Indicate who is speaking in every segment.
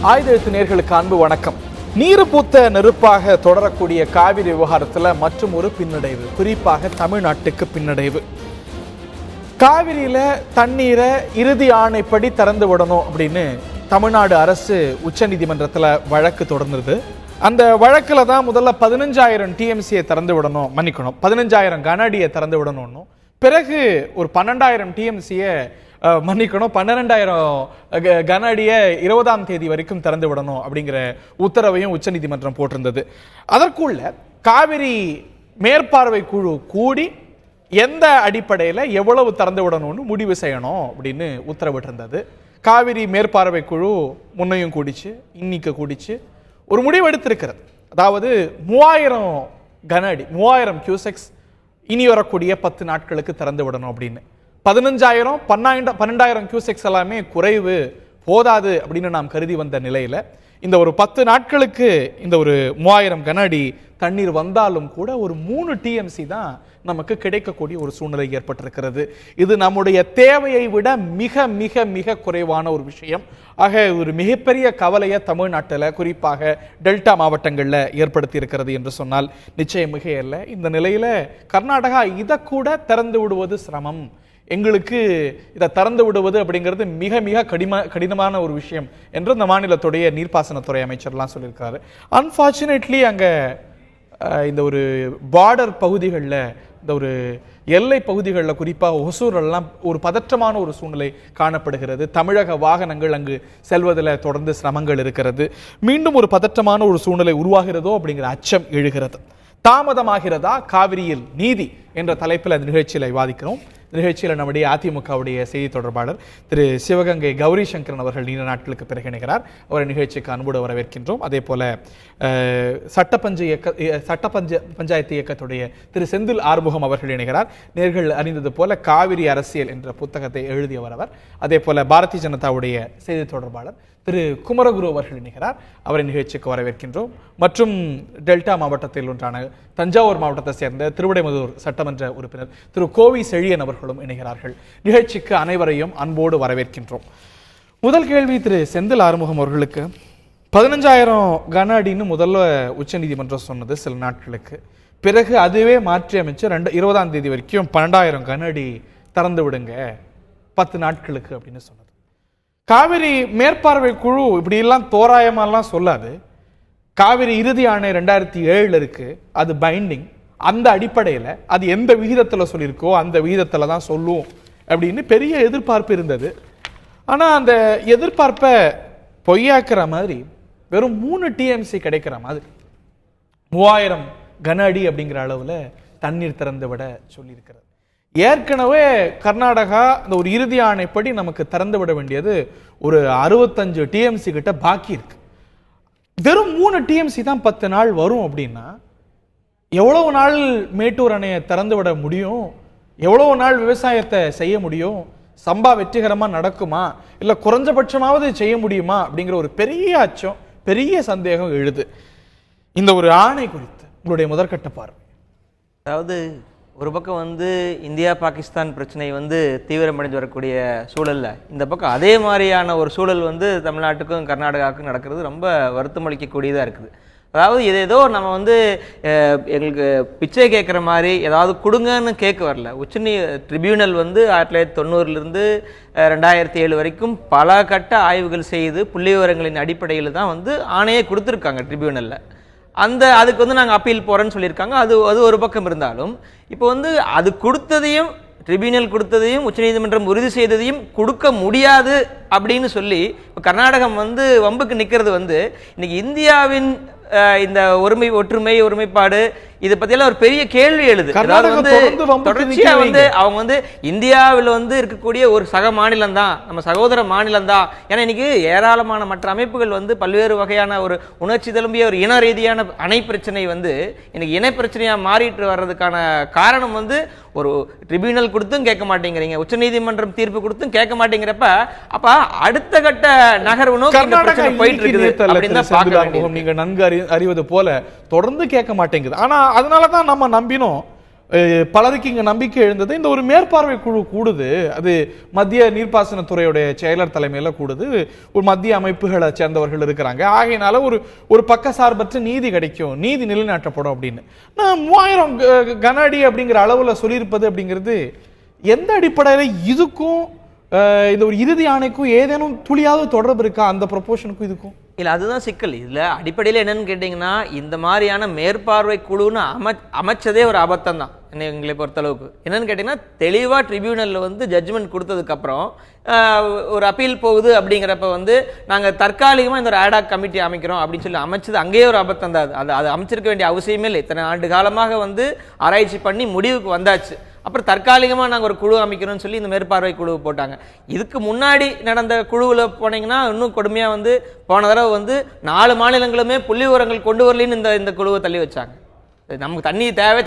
Speaker 1: ஆயுதெழுத்து நேயர்களுக்கு அன்பு வணக்கம். நீரு பூத்த நெருப்பாக தொடரக்கூடிய காவிரி விவகாரத்தில் மற்றும் ஒரு பின்னடைவு, குறிப்பாக தமிழ்நாட்டுக்கு பின்னடைவு. காவிரியில தண்ணீரை இறுதி ஆணைப்படி திறந்து விடணும் அப்படின்னு தமிழ்நாடு அரசு உச்சநீதிமன்றத்தில் வழக்கு தொடர்ந்தது. அந்த வழக்கில் தான் முதல்ல 15,000 டிஎம்சியை திறந்து விடணும், 15,000 கன அடியை திறந்து விடணும்னு, பிறகு ஒரு 12,000 டிஎம்சியை 12,000 கன அடியை 20ஆம் தேதி வரைக்கும் திறந்து விடணும் அப்படிங்கிற உத்தரவையும் உச்சநீதிமன்றம் போட்டிருந்தது. அதற்குள்ள காவிரி மேற்பார்வை குழு கூடி எந்த அடிப்படையில் எவ்வளவு திறந்து விடணும்னு முடிவு செய்யணும் அப்படின்னு உத்தரவிட்டிருந்தது. காவிரி மேற்பார்வை குழு முன்னையும் கூடிச்சு, இன்னைக்கு கூடிச்சு ஒரு முடிவு எடுத்திருக்கிறது. அதாவது 3000 கன அடி, 3000 கியூசெக்ஸ் இனி வரக்கூடிய 10 நாட்களுக்கு திறந்து விடணும் அப்படின்னு. 15,000 12,000 கியூசெக்ஸ் எல்லாமே குறைவு, போதாது அப்படின்னு நாம் கருதி வந்த நிலையில இந்த ஒரு 10 நாட்களுக்கு இந்த ஒரு 3000 கன அடி தண்ணீர் வந்தாலும் கூட ஒரு 3 டிஎம்சி தான் நமக்கு கிடைக்கக்கூடிய ஒரு சூழ்நிலை ஏற்பட்டிருக்கிறது. இது நம்முடைய தேவையை விட மிக மிக மிக குறைவான ஒரு விஷயம். ஆக ஒரு மிகப்பெரிய கவலையை தமிழ்நாட்டில் குறிப்பாக டெல்டா மாவட்டங்களில் ஏற்படுத்தி இருக்கிறது என்று சொன்னால் நிச்சயம் மிகையல்ல. இந்த நிலையில கர்நாடகா இதை கூட திறந்து விடுவது சிரமம், எங்களுக்கு இதை திறந்து விடுவது அப்படிங்கிறது மிக மிக கடினமான ஒரு விஷயம் என்று இந்த மாநிலத்துடைய நீர்ப்பாசனத்துறை அமைச்சர்லாம் சொல்லியிருக்காரு. அன்ஃபார்ச்சுனேட்லி அங்கே இந்த ஒரு பார்டர் பகுதிகளில், இந்த ஒரு எல்லை பகுதிகளில், குறிப்பாக ஒசூரெல்லாம் ஒரு பதற்றமான ஒரு சூழ்நிலை காணப்படுகிறது. தமிழக வாகனங்கள் அங்கு செல்வதில் தொடர்ந்து சிரமங்கள் இருக்கிறது. மீண்டும் ஒரு பதற்றமான ஒரு சூழ்நிலை உருவாகிறதோ அப்படிங்கிற அச்சம் எழுகிறது. தாமதமாகிறதா காவிரியில் நீதி என்ற தலைப்பில் அந்த நிகழ்ச்சியில் விவாதிக்கிறோம். நிகழ்ச்சியில் நம்முடைய அதிமுகவுடைய செய்தி தொடர்பாளர் திரு சிவகங்கை கௌரி சங்கரன் அவர்கள் நீண்ட நாட்களுக்கு பிறகு இணைகிறார். அவரை நிகழ்ச்சிக்கு அன்போடு வரவேற்கின்றோம். அதே போல சட்ட பஞ்சாயத்து இயக்கத்துடைய திரு செந்தில் ஆறுமுகம் அவர்கள் இணைகிறார். நேர்கள் அறிந்தது போல காவிரி அரசியல் என்ற புத்தகத்தை எழுதியவர் அவர். அதே போல பாரதிய ஜனதாவுடைய செய்தி தொடர்பாளர் திரு குமரகுரு அவர்கள் இணைகிறார். அவரை நிகழ்ச்சிக்கு வரவேற்கின்றோம். மற்றும் டெல்டா மாவட்டத்தில் ஒன்றான தஞ்சாவூர் மாவட்டத்தை சேர்ந்த திருவிடைமதுர் சட்டமன்ற உறுப்பினர் திரு கோவி செழியன் அவர்களும் இணைகிறார்கள். நிகழ்ச்சிக்கு அனைவரையும் அன்போடு வரவேற்கின்றோம். முதல் கேள்வி திரு செந்தில் ஆறுமுகம் அவர்களுக்கு. 15,000 கன அடின்னு முதல்ல உச்சநீதிமன்றம் சொன்னது சில நாட்களுக்கு பிறகு அதுவே மாற்றி அமைச்சு 20ஆம் தேதி வரைக்கும் 12,000 கன அடி திறந்து விடுங்க 10 நாட்களுக்கு அப்படின்னு சொன்னது. காவிரி மேற்பார்வை குழு இப்படி எல்லாம் தோராயமாலாம் சொல்லாது. காவிரி இறுதி ஆணை 2007 இருக்கு, அது பைண்டிங். அந்த அடிப்படையில் அது எந்த விகிதத்தில் சொல்லியிருக்கோ அந்த விகிதத்தில் தான் சொல்லுவோம் அப்படின்னு பெரிய எதிர்பார்ப்பு இருந்தது. ஆனால் அந்த எதிர்பார்ப்பை பொய்யாக்குற மாதிரி வெறும் 3 டிஎம்சி கிடைக்கிற மாதிரி 3000 கன அடி அப்படிங்கிற அளவில் தண்ணீர் திறந்து விட சொல்லியிருக்கிறது. ஏற்கனவே கர்நாடகா அந்த ஒரு இறுதி ஆணைப்படி நமக்கு திறந்து விட வேண்டியது ஒரு 65 டிஎம்சி கிட்ட பாக்கி இருக்கு. வெறும் 3 டிஎம்சி தான் 10 நாள் வரும் அப்படின்னா எவ்வளவு நாள் மேட்டூர் அணையை திறந்து விட முடியும்? எவ்வளவு நாள் விவசாயத்தை செய்ய முடியும்? சம்பா வெற்றிகரமா நடக்குமா, இல்ல குறைஞ்சபட்சமாவது செய்ய முடியுமா அப்படிங்கிற ஒரு பெரிய அச்சம், பெரிய சந்தேகம் எழுது. இந்த ஒரு ஆணை குறித்து உங்களுடைய முதற்கட்ட பார்வை.
Speaker 2: அதாவது ஒரு பக்கம் இந்தியா பாகிஸ்தான் பிரச்சனை தீவிரமடைந்து வரக்கூடிய சூழல்ல இந்த பக்கம் அதே மாதிரியான ஒரு சூழல் தமிழ்நாட்டுக்கும் கர்நாடகாவுக்கும் நடக்கிறது ரொம்ப வருத்தமளிக்கக்கூடியதாக இருக்குது. அதாவது ஏதோ நம்ம எங்களுக்கு பிச்சை கேட்குற மாதிரி ஏதாவது கொடுங்கன்னு கேட்க வரல. ட்ரிபியூனல் 1990 2007 வரைக்கும் பல கட்ட ஆய்வுகள் செய்து புள்ளி விவரங்களின் அடிப்படையில் தான் ஆணையை கொடுத்துருக்காங்க ட்ரிபியூனலில். அதுக்கு நாங்கள் அப்பீல் போகிறேன்னு சொல்லியிருக்காங்க. அது ஒரு பக்கம் இருந்தாலும் இப்போ அது கொடுத்ததையும் ட்ரிபியூனல் கொடுத்ததையும் உச்சநீதிமன்றம் உறுதி செய்ததையும் கொடுக்க முடியாது அப்படின்னு சொல்லி இப்போ கர்நாடகம் வம்புக்கு நிற்கிறது இன்னைக்கு இந்தியாவின் இந்த ஒற்றுமை ஒருமைப்பாடு இதை பத்தியெல்லாம் ஒரு பெரிய கேள்வி எழுது. தொடர்ச்சியா அவங்க இந்தியாவில் இருக்கக்கூடிய ஒரு சக மாநிலம் தான், நம்ம சகோதர மாநிலம் தான். ஏன்னா இன்னைக்கு ஏராளமான மற்ற அமைப்புகள் பல்வேறு வகையான ஒரு உணர்ச்சி தழும்பிய ஒரு இன ரீதியான அணை பிரச்சனை இன்னைக்கு இணை பிரச்சனையா மாறிட்டு வர்றதுக்கான காரணம் ஒரு ட்ரிபியூனல் கொடுத்தும் கேட்க மாட்டேங்கிறீங்க, உச்சநீதிமன்றம் தீர்ப்பு கொடுத்தும் கேட்க மாட்டேங்கிறப்ப அப்ப அடுத்த கட்ட நகர்வு நோக்கி போயிட்டு இருக்குது அப்படின்னு தான் பார்க்க வேண்டியது.
Speaker 1: நீங்க நன்கு அறிவது போல தொடர்ந்து கேட்க மாட்டேங்குது. ஆனா அதனாலதான் நம்ம நம்பினோம் பலருக்கு இங்க நம்பிக்கை எழுந்தது. இந்த ஒரு மேற்பார்வை குழு கூடுது, அது மத்திய நீர்ப்பாசனத்துறையுடைய செயலர் தலைமையில கூடுது, ஒரு மத்திய அமைப்புகளை சேர்ந்தவர்கள் இருக்கிறாங்க, ஆகையினால ஒரு பக்கசார்பற்ற நீதி கிடைக்கும், நீதி நிலைநாட்டப்படும் அப்படின்னு. நான் 3000 கன அடி அப்படிங்கிற அளவுல சொல்லியிருப்பது அப்படிங்கிறது எந்த அடிப்படையில இதுக்கும் இந்த ஒரு இறுதி ஆணைக்கும் ஏதேனும் துளியாவது தொடர்பு இருக்கா? அந்த ப்ரொபோர்ஷனுக்கும் இதுக்கும்
Speaker 2: இல்லை, அதுதான் சிக்கல். இதில் அடிப்படையில் என்னன்னு கேட்டிங்கன்னா, இந்த மாதிரியான மேற்பார்வை குழுன்னு அமைச்சதே ஒரு அபத்தம் தான் எங்களை பொறுத்தளவுக்கு. என்னன்னு கேட்டிங்கன்னா, தெளிவாக ட்ரிபியூனலில் வந்து ஜட்ஜ்மெண்ட் கொடுத்ததுக்கப்புறம் ஒரு அப்பீல் போகுது அப்படிங்கிறப்ப வந்து நாங்கள் தற்காலிகமாக இந்த ஒரு ஆடாக் கமிட்டி அமைக்கிறோம் அப்படின்னு சொல்லி அமைச்சது அங்கேயே ஒரு அபத்தம் தான். அது அமைச்சிருக்க வேண்டிய அவசியமே இல்லை. இத்தனை ஆண்டு காலமாக வந்து ஆராய்ச்சி பண்ணி முடிவுக்கு வந்தாச்சு. அப்புறம் தற்காலிகமாக நாங்கள் ஒரு குழு அமைக்கிறோம்னு சொல்லி இந்த மேற்பார்வை குழு போட்டாங்க. இதுக்கு முன்னாடி நடந்த குழுவில் போனீங்கன்னா இன்னும் கொடுமையாக வந்து போன தடவை வந்து 4 மாநிலங்களுமே புள்ளி விவரங்கள் கொண்டு வரலின்னு இந்த குழுவை தள்ளி வச்சாங்க. நமக்கு தண்ணி தேவை,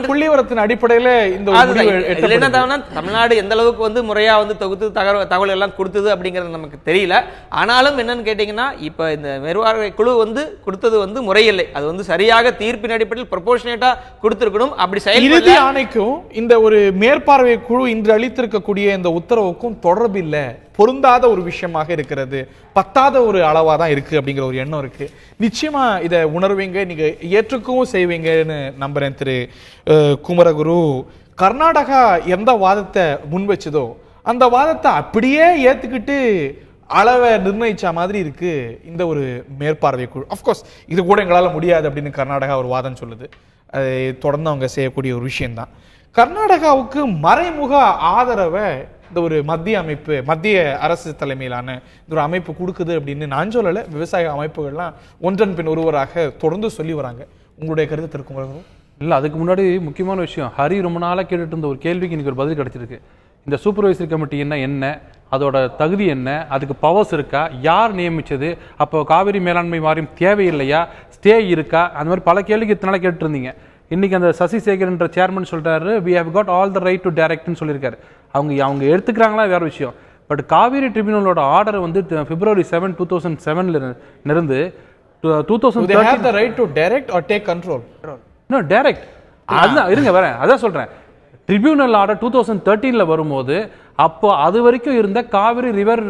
Speaker 1: புள்ளிவரத்தின் அடிப்படையில இந்த
Speaker 2: தமிழ்நாடு எந்த அளவுக்கு வந்து முறையா வந்து தொகுத்து தகவல் எல்லாம் கொடுத்தது அப்படிங்கிறது நமக்கு தெரியல. ஆனாலும் என்னன்னு கேட்டீங்கன்னா, இப்ப இந்த மேற்பார்வை குழு வந்து கொடுத்தது வந்து முறையில்லை. அது வந்து சரியாக தீர்ப்பின் அடிப்படையில் ப்ரொபோர்ஷனேட்டா கொடுத்திருக்கணும். அப்படி
Speaker 1: இறுதி ஆணைக்கும் இந்த ஒரு மேற்பார்வை குழு இன்று அளித்திருக்கக்கூடிய இந்த உத்தரவுக்கும் தொடர்பு இல்லை, பொருந்தாத ஒரு விஷயமாக இருக்கிறது, பத்தாத ஒரு அளவா தான் இருக்கு அப்படிங்கிற ஒரு எண்ணம் இருக்கு. நிச்சயமா இதை உணர்வீங்க, நீங்க ஏற்றுக்கவும் செய்வீங்கன்னு நம்புறேன். திரு குமரகுரு, கர்நாடகா எந்த வாதத்தை முன் வச்சதோ அந்த வாதத்தை அப்படியே ஏத்துக்கிட்டு அளவை நிர்ணயிச்ச மாதிரி இருக்கு இந்த ஒரு மேற்பார்வை குழு. அப்கோர்ஸ் இது கூட எங்களால் முடியாது அப்படின்னு கர்நாடகா ஒரு வாதம் சொல்லுது. அதை தொடர்ந்து அவங்க செய்யக்கூடிய ஒரு விஷயம்தான். கர்நாடகாவுக்கு மறைமுக ஆதரவை இந்த ஒரு மத்திய அரசு தலைமையிலான இந்த ஒரு அமைப்பு கொடுக்குது அப்படின்னு நான் சொல்லலை, விவசாய அமைப்புகள்லாம் ஒன்றன் பின் ஒருவராக தொடர்ந்து சொல்லி வராங்க. உங்களுடைய கருத்து இருக்கும்?
Speaker 3: இல்லை, அதுக்கு முன்னாடி முக்கியமான விஷயம், ஹரி ரொம்ப நாளாக கேட்டுட்டு இருந்த ஒரு கேள்விக்கு இன்னைக்கு ஒரு பதில் கிடைச்சிருக்கு. இந்த சூப்பர்வைசரி கமிட்டி என்ன, அதோட தகுதி என்ன, அதுக்கு பவர்ஸ் இருக்கா, யார் நியமிச்சது, அப்போ காவிரி மேலாண்மை வாரியம் தேவையில்லையா, ஸ்டே இருக்கா, அந்த மாதிரி பல கேள்விக்கு இத்தனை நாள் கேட்டு இருந்தீங்க. இன்னைக்கு அந்த சசிசேகர்ன்ற சேர்மன் சொல்றாரு, we have got all the right to directனு சொல்லியிருக்காரு. அவங்க எடுத்துக்கிறாங்களா வேற விஷயம். பட் காவிரி ட்ரிபியூனலோட ஆர்டர் வந்து February 7, 2007 இருந்து 2013
Speaker 1: they have the right to direct or take control.
Speaker 3: no direct. அதான் இருங்க வரேன், அதான் சொல்றேன். ட்ரிபியூனல் ஆர்டர் 2013 வரும்போது அப்போ அது வரைக்கும் இருந்த காவிரி ரிவர்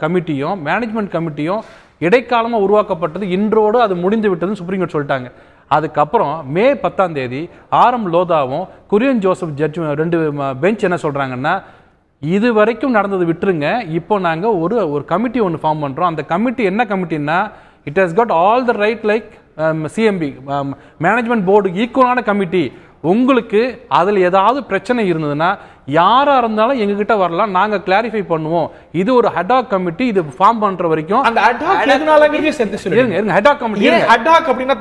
Speaker 3: கமிட்டியும் மேனேஜ்மெண்ட் கமிட்டியும் இடைக்காலமாக உருவாக்கப்பட்டது, இன்றோடு அது முடிந்து விட்டதுன்னு சுப்ரீம் கோர்ட் சொல்லிட்டாங்க. அதுக்கப்புறம் மே 10 RM லோதாவும் குரியன் ஜோசப் ஜட்ஜ் 2 பெஞ்ச் என்ன சொல்றாங்கன்னா, இது வரைக்கும் நடந்தது விட்டுருங்க, இப்போ நாங்கள் ஒரு கமிட்டி ஒன்று ஃபார்ம் பண்ணுறோம். அந்த கமிட்டி என்ன கமிட்டின்னா, it has got all the right like CMB management board ஈக்குவலான கமிட்டி. உங்களுக்கு அதில் ஏதாவது பிரச்சனை இருந்ததுன்னா யாரா இருந்தாலும் எங்ககிட்ட வரலாம், நாங்க கிளாரிஃபை பண்ணுவோம். இது ஒரு ஹெடாக் கமிட்டி, இது ஃபார்ம் பண்ற வரைக்கும்
Speaker 1: அந்த ஹெடாக் எதனாலங்கறத சேர்த்து சொல்லுங்க.
Speaker 3: இருங்க, ஹெடாக் கமிட்டி
Speaker 1: ஹெடாக் அப்படினா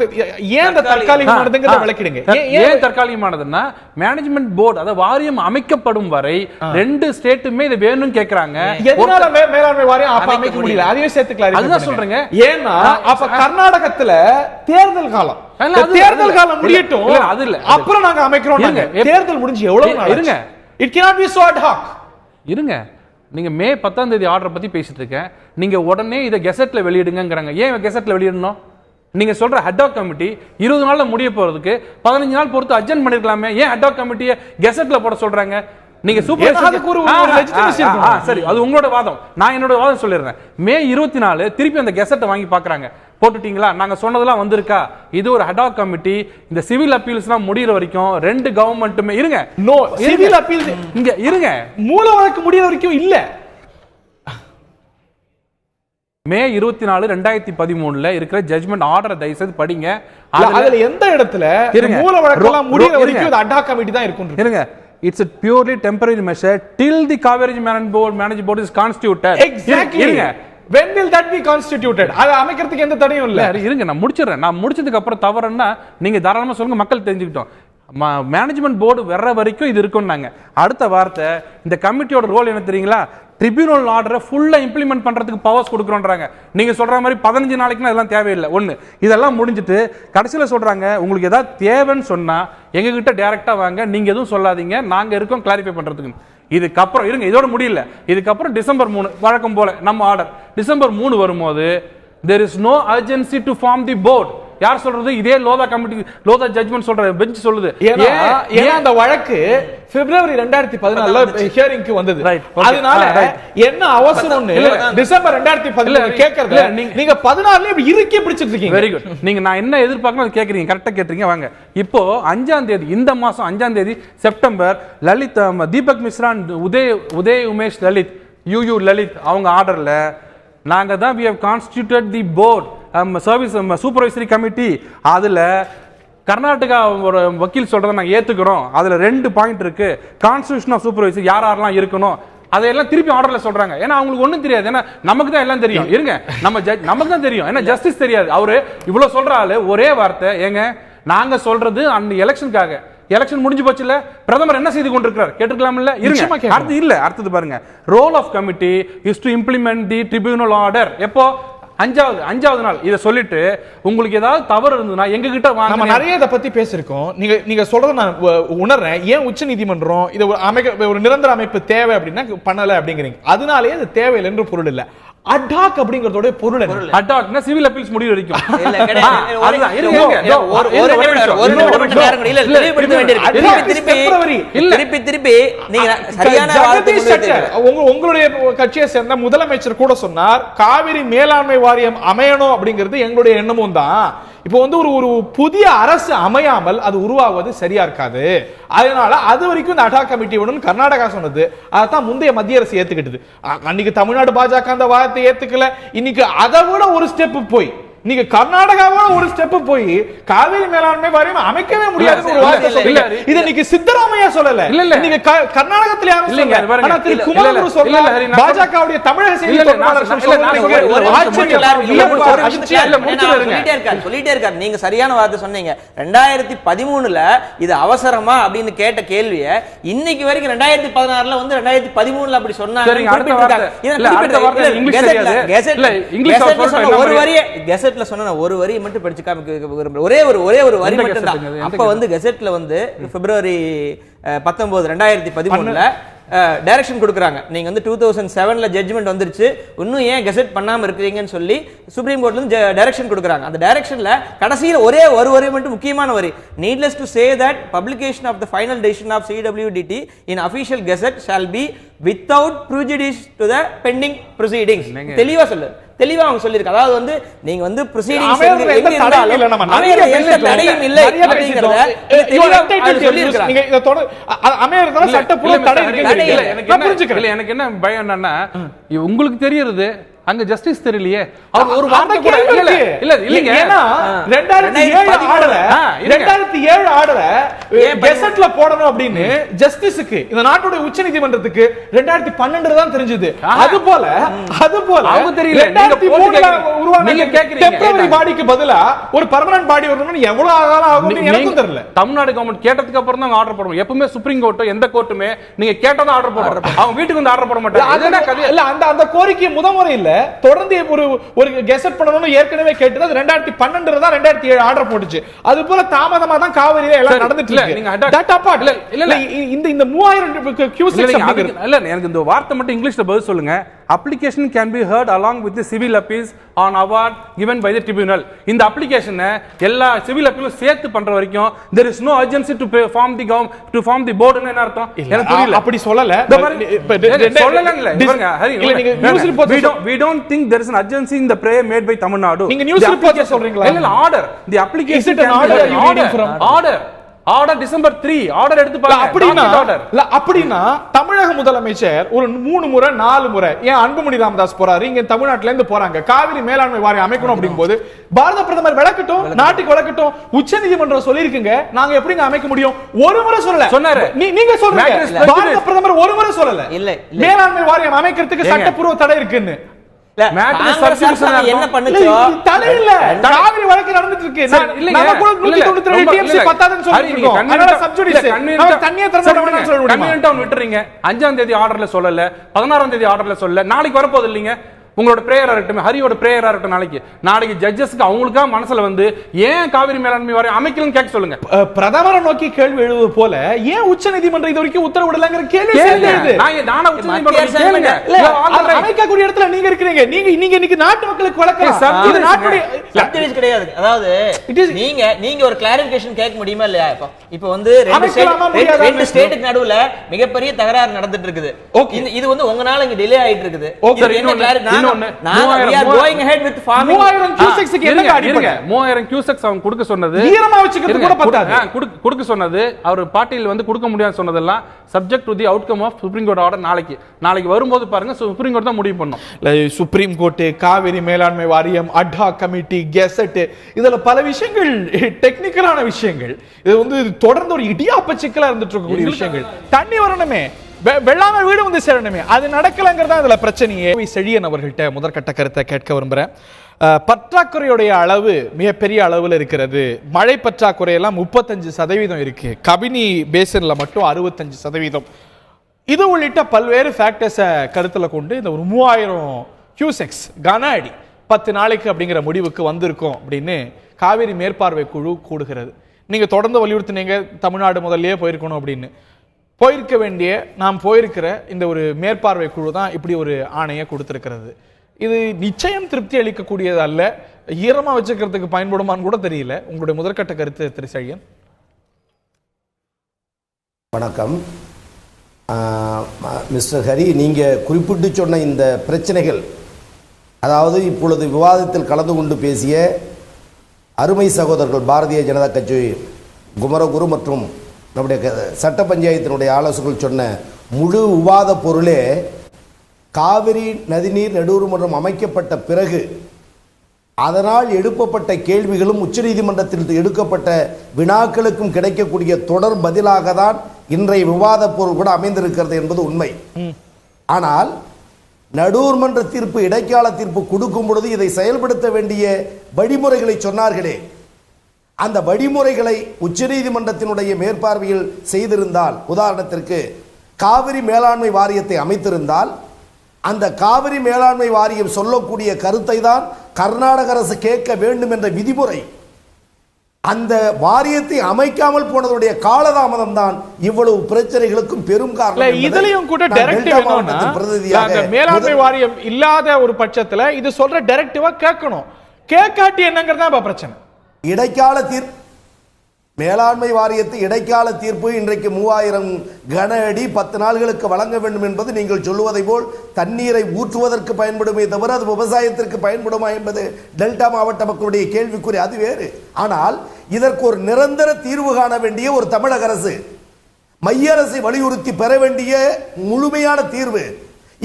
Speaker 1: ஏன் அந்த தற்காலிகமானதுங்கறத விளக்கிடுங்க.
Speaker 3: ஏன் தற்காலிகமானதுன்னா, மேனேஜ்மெண்ட் போர்டு அத வாரியம் அமைக்கப்படும் வரை 2 ஸ்டேட்டுமே இது வேணும்னு கேக்குறாங்க.
Speaker 1: எதனால மேலாண்மை வாரியம் அப்ப அமைக்க முடியல, அதையும் சேர்த்து கிளாரிஃபை
Speaker 3: அதுதான் சொல்றேங்க.
Speaker 1: ஏன்னா அப்ப கர்நாடகத்துல தேர்தல் காலம், தேர்தல் காலம் முடியட்டும்,
Speaker 3: அது இல்ல
Speaker 1: அப்புறம் நாங்க அமைக்கிறோம். தேர்தல் முடிஞ்சு எவ்வளவு நாள்
Speaker 3: இருங்க,
Speaker 1: it cannot be so ad hoc.
Speaker 3: இருங்க, நீங்க மே 10 ஆர்டர் பத்தி பேசிட்டு இருக்கேன், நீங்க உடனே இதை கெசெட்ல வெளியிடுங்கங்கறாங்க. ஏன் கெசெட்ல வெளியிடணும்? நீங்க சொல்ற ஹெடாக் கமிட்டி 20 நாள்ல முடிய போறதுக்கு 15 நாள் பொறுத்து அட்ஜென்ட் பண்ணிருக்கலாமே. ஏன் ஹெடாக் கமிட்டியை கெசெட்ல போட சொல்றாங்க? நீங்க சூப்பர் சரி, அது உங்களோட வாதம். நான் என்னோட வாதம் சொல்லிடுறேன். மே 24 திருப்பி அந்த கெசெட்டை வாங்கி பாக்குறாங்க, போட்டுட்டீங்களா, நாங்க சொன்னதெல்லாம் வந்திருக்கா, இது ஒரு ஹெடாக் கமிட்டி, இந்த சிவில் அப்பீல்ஸ்லாம் முடியற வரைக்கும் 2 கவர்மெண்ட்டுமே இருங்க.
Speaker 1: நோ சிவில் அப்பீல்
Speaker 3: இங்க இருங்க,
Speaker 1: மூல வழக்கு முடியற வரைக்கும் இல்ல.
Speaker 3: மே 24, 2013 இருக்கிற ஜட்ஜ்மெண்ட் ஆர்டரை தயவுசெய்து படிங்க.
Speaker 1: அதுல எந்த இடத்துல மூல வழக்கெல்லாம் முடியற வரைக்கும் அது ஹெடாக் கமிட்டி தான் இருக்கும்.
Speaker 3: இருங்க, it's a purely temporary measure till the Kaveri Management Board is constituted.
Speaker 1: Exactly. When will that be constituted? அது அமைக்கிறதுக்கு எந்த தடையும் இல்ல.
Speaker 3: இருங்க, நான் முடிச்சிடுறேன். நான் முடிச்சதுக்கு அப்புறம் தவறுன்னா நீங்க தாராளமா சொல்லுங்க, மக்கள் தெரிஞ்சுக்கிட்டோம். மேனேஜ்மெண்ட் போர்டு வர்ற வரைக்கும் இது இருக்கும்னாங்க. அடுத்த வார்த்தை, இந்த கமிட்டியோட ரோல் என்ன தெரியுங்களா? ட்ரிபியூனல் ஆர்டரை ஃபுல்லா இம்ப்ளிமெண்ட் பண்றதுக்கு பவர்ஸ் கொடுக்குறோன்றாங்க. நீங்க சொல்ற மாதிரி 15 நாளைக்குலாம் இதெல்லாம் தேவையில்லை. ஒண்ணு, இதெல்லாம் முடிஞ்சிட்டு கடைசியில சொல்றாங்க, உங்களுக்கு ஏதாவது தேவைன்னு சொன்னா எங்க கிட்ட டைரக்டா வாங்க, நீங்க எதுவும் சொல்லாதீங்க, நாங்க இருக்கோம் கிளாரிஃபை பண்றதுக்கு. இதுக்கப்புறம் இருங்க, இதோட முடியல. இதுக்கப்புறம் டிசம்பர் 3 வழக்கம் போல நம்ம ஆர்டர். டிசம்பர் 3 வரும்போது there is no urgency to form the board. யார் சொல்றது? இதே லோதா கமிட்டி, லோதா ஜட்ஜ்மெண்ட் சொல்ற பெஞ்ச் சொல்லுது.
Speaker 1: ஏன்னா அந்த வழக்கு பிப்ரவரி 2014 ஹியரிங்க்கு வந்தது. அதனால என்ன அவசரம்னு டிசம்பர் 2017 கேக்குறது நீங்க 14 இப்படி இறுக்கி பிடிச்சிட்டு இருக்கீங்க.
Speaker 3: Very good. நீங்க நான் என்ன எதிர்பார்க்கணும் அது கேக்குறீங்க, கரெக்டா கேக்குறீங்க. வாங்க இப்போ 5ஆம் தேதி, இந்த மாசம் 5ஆம் தேதி செப்டம்பர், லலித் தீபக் மிஸ்ரா, உதய் உமேஷ் லலித், யூ லலித் அவங்க ஆர்டர்ல நாங்க தான் we have constituted the board service supervisory committee. அதுல கர்நாடகா ஒரு வக்கீல் சொல்றதை நாங்க ஏத்துக்கிறோம். அதுல 2 பாயிண்ட் இருக்கு. கான்ஸ்டிடியூஷன் ஆஃப் சூப்பர்வைசர் யாரெல்லாம் இருக்கணும் அதையெல்லாம் திருப்பி ஆர்டர்ல சொல்றாங்க. ஏன்னா அவங்களுக்கு ஒண்ணும் தெரியாது, ஏன்னா நமக்கு தான் எல்லாம் தெரியும். இருங்க, நமக்கு தான் தெரியும், ஏன்னா ஜஸ்டிஸ் தெரியாது. அவரு இவ்வளவு சொல்ற ஆளு ஒரே வார்த்தை, ஏங்க நாங்க சொல்றது அந்த எலெக்ஷனுக்காக, எலெக்ஷன் முடிஞ்சு போச்சு இல்ல, பிரதமர் என்ன செய்து கொண்டிருக்கிறார் கேட்டிருக்கலாம் இல்ல. இருங்க, அடுத்தது பாருங்க. Role of committee is to implement the tribunal order. எப்போ? 5வது நாள். இத சொல்லிட்டு உங்களுக்கு ஏதாவது தவறு இருந்ததுன்னா எங்க கிட்ட வாங்க.
Speaker 1: நம்ம நிறைய இத பத்தி பேசிருக்கோம். நீங்க சொல்றத நான் உணர்றேன். ஏன் உச்ச நீதிமன்றம் இது ஒரு நிரந்தர அமைப்பு தேவை அப்படின்னா பண்ணல அப்படிங்கிறீங்க. அதனாலேயே அது தேவையில்லை என்று பொருள் இல்ல. அடாக் அப்படிங்கறதோட பொருள் என்ன?
Speaker 3: அடாக்னா சிவில் அப்பீல்ஸ் முடிவு வரைக்கும்.
Speaker 2: இல்ல கிடையாது. திருப்பி நீங்க சரியான வார்த்தை.
Speaker 1: உங்களுடைய கட்சியை சேர்ந்த முதலமைச்சர் கூட சொன்னார் காவிரி மேலாண்மை வாரியம் அமையணும் அப்படிங்கிறது எங்களுடைய எண்ணமும் தான். இப்போ ஒரு புதிய அரசு அமையாமல் அது உருவாவது சரியா இருக்காது. அதனால அது வரைக்கும் இந்த அடாக் கமிட்டி உடன் கர்நாடகா சொன்னது. அதான் முந்தைய மத்திய அரசு ஏத்துக்கிட்டது. அன்னைக்கு தமிழ்நாடு பாஜக அந்த வாதத்தை ஏத்துக்கல. இன்னைக்கு அதை விட ஒரு ஸ்டெப் போய் நீங்க கர்நாடகாவோட ஒரு ஸ்டெப் போய் காவிரி மேலாண்மை வாரியம் அமைக்கவே முடியாது ஒரு வார்த்தை சொல்றீங்க. இது இன்னைக்கு சித்தராமையா சொல்லல, நீங்க கர்நாடகத்துல யாரும் சொல்லல. ஆனா திரு குமாரகுரு சொல்லல, பாஜகவுடைய தமிழக செய்தி தொடர்பாளர்
Speaker 2: சொல்லிட்டே இருக்காரு. நீங்க சரியான வார்த்தை சொன்னீங்க. 2013ல இது அவசரமா அப்படின்னு கேட்ட கேள்விய இன்னைக்கு வரைக்கும் 2016ல 2013ல அப்படி சொன்னாங்க. ஒரு வரியை கெசெட்ல சொன்ன ஒரு வரி மட்டும் படிச்சு காமிக்க ஒரே ஒரு வரி மட்டும் தான். அப்ப கெசெட்ல பிப்ரவரி 19 2013ல டைரக்ஷன் கொடுக்குறாங்க. நீங்க 2007ல ஜட்ஜ்மெண்ட் வந்துருச்சு, இன்னும் ஏன் கெசெட் பண்ணாம இருக்கீங்கன்னு சொல்லி சுப்ரீம் கோர்ட்ல இருந்து டைரக்ஷன் கொடுக்குறாங்க. அந்த டைரக்ஷன்ல கடைசியில ஒரே ஒரு வரி மட்டும் முக்கியமான வரி, needless to say that publication of the final decision of CWDT in official gazette shall be without prejudice to the pending proceedings. தெளிவா அவங்க சொல்லிருக்காங்க. அதாவது நீங்க ப்ரொசீடிங்ஸ் எங்க இருந்தாலும் எந்த தடையும் இல்லை அப்படிங்கறத தெளிவா சொல்லிருக்காங்க. நீங்க இத தொட அமெரிக்கால சட்டப்பூர்வ தடை இருக்கு.
Speaker 3: எனக்கு என்ன பயம் என்னன்னா, உங்களுக்கு தெரியுது அங்க ஜஸ்டிஸ் தெரியலையே. அவர் ஒரு வார்த்தை கூட இல்லங்க. ஏன்னா
Speaker 1: 2007 ஆர்டரை கெசெட்ல போடணும் அப்படின்னு ஜஸ்டிஸ்க்கு, இந்த நாட்டுடைய உச்சநீதிமன்றத்துக்கு 2012 தான் தெரிஞ்சது. அது போல
Speaker 3: அவங்க தெரியல.
Speaker 1: நீங்க கேக்குறீங்க டெம்பரரி பாடிக்கு பதிலா ஒரு பெர்மனன்ட் பாடி வரணும்னு எவ்வளவு ஆகும் எனக்கும் தெரியல.
Speaker 3: தமிழ்நாடு கவர்மெண்ட் கேட்டதுக்கு அப்புறம் தான் ஆர்டர் போடுவோம். எப்பவுமே சுப்ரீம் கோர்ட்டோ எந்த கோர்ட்டுமே நீங்க கேட்டதா ஆர்டர் போடுறாங்க. அவங்க வீட்டுக்கு வந்து ஆர்டர் போட மாட்டாங்க.
Speaker 1: இல்ல அந்த கோரிக்கை முதமுறை இல்ல, தொடர்ந்து ஒரு கெசெட் பண்ணணும்னு ஏற்கனவே கேட்டது. 2012 தான் 2007 ஆர்டர் போட்டுச்சு. அது போல தாமதமா தான் காவிரியில எல்லாம் நடந்துட்டு இருக்கு. இந்த 3000 கியூசெக்ஸ்
Speaker 3: இல்ல, எனக்கு இந்த வார்த்தை மட்டும் இங்கிலீஷ்ல பதில் சொல்லுங்க. application can be heard along with the civil appeals on award given by the tribunal. இந்த அப்ளிகேஷன் எல்லா சிவில் அப்பீலும் சேர்த்து பண்ற வரைக்கும் there is no urgency to form the government to form the board ன்னு என்ன அர்த்தம்? எனக்கு புரியல.
Speaker 1: அப்படி சொல்லல.
Speaker 3: சொல்லலங்கல. we don't think there is an urgency in the prayer made by Tamil Nadu.
Speaker 1: நீங்க நியூஸ் ரிப்போர்ட் சொல்றீங்களா?
Speaker 3: இல்ல, order the application order December 3 order எடுத்து பாருங்க.
Speaker 1: அப்படினா தமிழக முதலமைச்சர் ஒரு 3 முறை 4 முறை ஏன் அன்புமணி ராமதாஸ் போறாரு, இங்க தமிழ்நாட்டுல இருந்து போறாங்க, காவிரி மேலாண்மை வாரியம் அமைக்கணும் அப்படிங்கும்போது பாரத பிரதமர் விளக்கட்டும், நாட்டுக்கு விளக்கட்டும். உச்சநீதிமன்றம் சொல்லிருக்குங்க, நாங்க எப்படிங்க அமைக்க முடியும்? ஒரு முறை சொல்லல சொன்னாரு. நீங்க சொல்றீங்க பாரத பிரதமர் ஒரு முறை சொல்லல மேலாண்மை வாரியம் அமைக்கிறதுக்கு சட்டப்பூர்வ தடை இருக்குன்னு.
Speaker 2: என்ன பண்ணுச்சு?
Speaker 1: காவிரி வழக்கு நடந்துட்டு இருக்கு. நம்ம கூட 192 டிஎம்சி பத்தாதுன்னு சொல்லிருக்கோம். அதனால சப்ஜுடிஸ் தண்ணிய திறந்து சொல்றீங்க.
Speaker 3: 5ஆம் தேதி ஆர்டர்ல சொல்லல, 16ஆம் தேதி ஆர்டர்ல சொல்லல, நாளைக்கு வரப்போகுது இல்லீங்க. உங்களோட பிரேயரா இருக்கட்டும், ஹரியோட பிரேயரா இருக்கட்டும், நாளைக்கு ஜட்ஜஸ்க்கு அவங்களுக்கா மனசுல வந்து ஏன் காவிரி மேலாண்மை வாரியம் அமைக்கலன்னு கேட்க சொல்லுங்க.
Speaker 1: பிரதமரை நோக்கி கேள்வி எழுவது போல ஏன் உச்ச நீதிமன்றம் இது வரைக்கும் உத்தரவிடலங்கிற கேள்வி அமைக்கக்கூடிய இடத்துல நீங்க இருக்கிறீங்க. நீங்க இன்னைக்கு நாட்டு மக்களுக்கு வழக்கம் இது நாட்டுடைய
Speaker 2: கிடையாது. அதாவது நீங்க ஒரு கிளாரிபிகேஷன் கேட்க முடியுமா இல்லையா? இப்ப வந்து ரெண்டு ஸ்டேட்டுக்கு நடுவுல மிகப்பெரிய தகராறு நடந்துட்டு இருக்குது. இது வந்து உங்களால இங்க டிலே ஆயிட்டு இருக்குது.
Speaker 3: 3000 கியூசெக்ஸ் அவங்க கொடுக்க சொன்னது
Speaker 1: ஈரமா வச்சுக்கிறது கூட பத்தாது.
Speaker 3: கொடுக்க சொன்னது அவர் பாட்டில் வந்து கொடுக்க முடியாது சொன்னதெல்லாம் subject to the outcome of supreme court order. நாளைக்கு வரும்போது பாருங்க சுப்ரீம் கோர்ட் தான் முடிவு பண்ணும்.
Speaker 1: சுப்ரீம் கோர்ட், காவிரி மேலாண்மை வாரியம், அட்ஹா கமிட்டி, கெசட், இதுல பல விஷயங்கள் டெக்னிக்கலான விஷயங்கள். இது வந்து தொடர்ந்து ஒரு இடியாப்ப சிக்கலா இருந்துட்டு இருக்கக்கூடிய விஷயங்கள். தண்ணி வரணுமே, வெள்ளாமை வீடு வந்து சேரணுமே, அது நடக்கலங்கிறதா இதுல பிரச்சனையே. செழியன் அவர்கள்ட்ட முதற்கட்ட கருத்தை கேட்க விரும்புறேன். பற்றாக்குறையுடைய அளவு மிகப்பெரிய அளவில் இருக்கிறது. மழை பற்றாக்குறையெல்லாம் 35% இருக்கு. கபினி பேசன்ல மட்டும் 65%. இது உள்ளிட்ட பல்வேறு ஃபேக்டர்ஸை கருத்தில் கொண்டு இந்த ஒரு 3000 கியூசெக்ஸ் கன அடி 10 நாளைக்கு அப்படிங்கிற முடிவுக்கு வந்திருக்கோம் அப்படின்னு காவிரி மேற்பார்வை குழு கூடுகிறது. நீங்க தொடர்ந்து வலியுறுத்தினீங்க தமிழ்நாடு முதல்லயே போயிருக்கணும் அப்படின்னு. போயிருக்க வேண்டிய நாம் போயிருக்கிற இந்த ஒரு மேற்பார்வை குழு தான் இப்படி ஒரு ஆணையை கொடுத்திருக்கிறது. இது நிச்சயம் திருப்தி அளிக்கக்கூடியது அல்ல. ஈரமா வச்சுக்கிறதுக்கு பயன்படுமான்னு கூட தெரியல. உங்களுடைய முதற்கட்ட கருத்து திரு செழியன்.
Speaker 4: வணக்கம் மிஸ்டர் ஹரி, நீங்க குறிப்பிட்டு சொன்ன இந்த பிரச்சனைகள், அதாவது இப்பொழுது விவாதத்தில் கலந்து கொண்டு பேசிய அருமை சகோதரர்கள் பாரதிய ஜனதா கட்சி குமரகுரு மற்றும் நம்முடைய சட்ட பஞ்சாயத்தினுடைய ஆலோசகர்கள் சொன்ன முழு விவாத பொருளே காவிரி நதிநீர் நடுவர்மன்றம் அமைக்கப்பட்ட பிறகு அதனால் எழுப்பப்பட்ட கேள்விகளும் உச்சநீதிமன்றத்தில் எடுக்கப்பட்ட வினாக்களுக்கும் கிடைக்கக்கூடிய தொடர் பதிலாக தான் இன்றைய விவாத பொருள் கூட அமைந்திருக்கிறது என்பது உண்மை. ஆனால் நடுவர்மன்ற தீர்ப்பு, இடைக்கால தீர்ப்பு கொடுக்கும் பொழுது இதை செயல்படுத்த வேண்டிய வழிமுறைகளை சொன்னார்களே, அந்த வழிமுறைகளை உச்சநீதிமன்றத்தினுடைய மேற்பார்வையில் செய்திருந்தால், உதாரணத்திற்கு காவிரி மேலாண்மை வாரியத்தை அமைத்திருந்தால், அந்த காவிரி மேலாண்மை வாரியம் சொல்லக்கூடிய கருத்தை தான் கர்நாடக அரசு கேட்க வேண்டும் என்ற விதிமுறை, அந்த வாரியத்தை அமைக்காமல் போனதுடைய காலதாமதம் தான் இவ்வளவு பிரச்சனைகளுக்கும் பெரும் காரணம்.
Speaker 1: இதுலயும் கூட மேலாண்மை வாரியம் இல்லாத ஒரு பட்சத்துல இது சொல்ற டைரக்டிவா கேட்கணும். கேட்காட்டி என்னங்கிறதா பிரச்சனை.
Speaker 4: இடைக்கால தீர்ப்பு, மேலாண்மை வாரியத்தை இடைக்கால தீர்ப்பு இன்றைக்கு 3000 கன அடி 10 நாள்களுக்கு வழங்க வேண்டும் என்பது நீங்கள் சொல்லுவதை போல் தண்ணீரை ஊற்றுவதற்கு பயன்படுமே தவிர அது விவசாயத்திற்கு பயன்படுமா என்பது டெல்டா மாவட்ட மக்களுடைய கேள்விக்குறி, அது வேறு. ஆனால் இதற்கு ஒரு நிரந்தர தீர்வு காண வேண்டிய ஒரு தமிழக அரசு, மைய அரசை வலியுறுத்தி பெற வேண்டிய முழுமையான தீர்வு,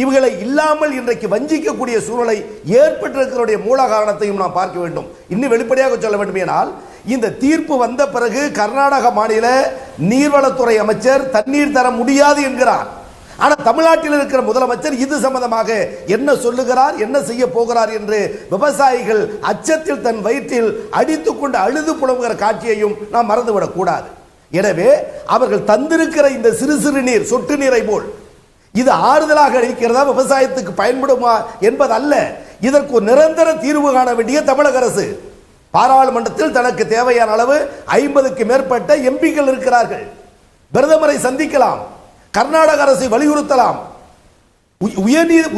Speaker 4: இவர்களை இல்லாமல் இன்றைக்கு வஞ்சிக்கக்கூடிய சூழலை ஏற்பட்டிருக்கிற மூல காரணத்தையும் நாம் பார்க்க வேண்டும். இன்னும் வெளிப்படையாக சொல்ல வேண்டுமானால், இந்த தீர்ப்பு வந்த பிறகு கர்நாடக மாநில நீர்வளத்துறை அமைச்சர் தண்ணீர் தர முடியாது என்கிறார். ஆனால் தமிழ்நாட்டில் இருக்கிற முதலமைச்சர் இது சம்பந்தமாக என்ன சொல்லுகிறார், என்ன செய்ய போகிறார் என்று விவசாயிகள் அச்சத்தில் தன் வயிற்றில் அடித்துக்கொண்டு அழுது புலம்புகிற காட்சியையும் நாம் மறந்துவிடக் கூடாது. எனவே அவர்கள் தந்திருக்கிற இந்த சிறு சிறு நீர், சொட்டு நீரை போல் இது ஆறுதலாக இருக்கிறதா, விவசாயத்துக்கு பயன்படுமா என்பது அல்ல. இதற்கு ஒரு நிரந்தர தீர்வு காண வேண்டிய தமிழக அரசு. பாராளுமன்றத்தில் தனக்கு தேவையான அளவு 50க்கு மேற்பட்ட எம்பிக்கள் இருக்கிறார்கள். பிரதமரை சந்திக்கலாம், கர்நாடக அரசை வலியுறுத்தலாம்,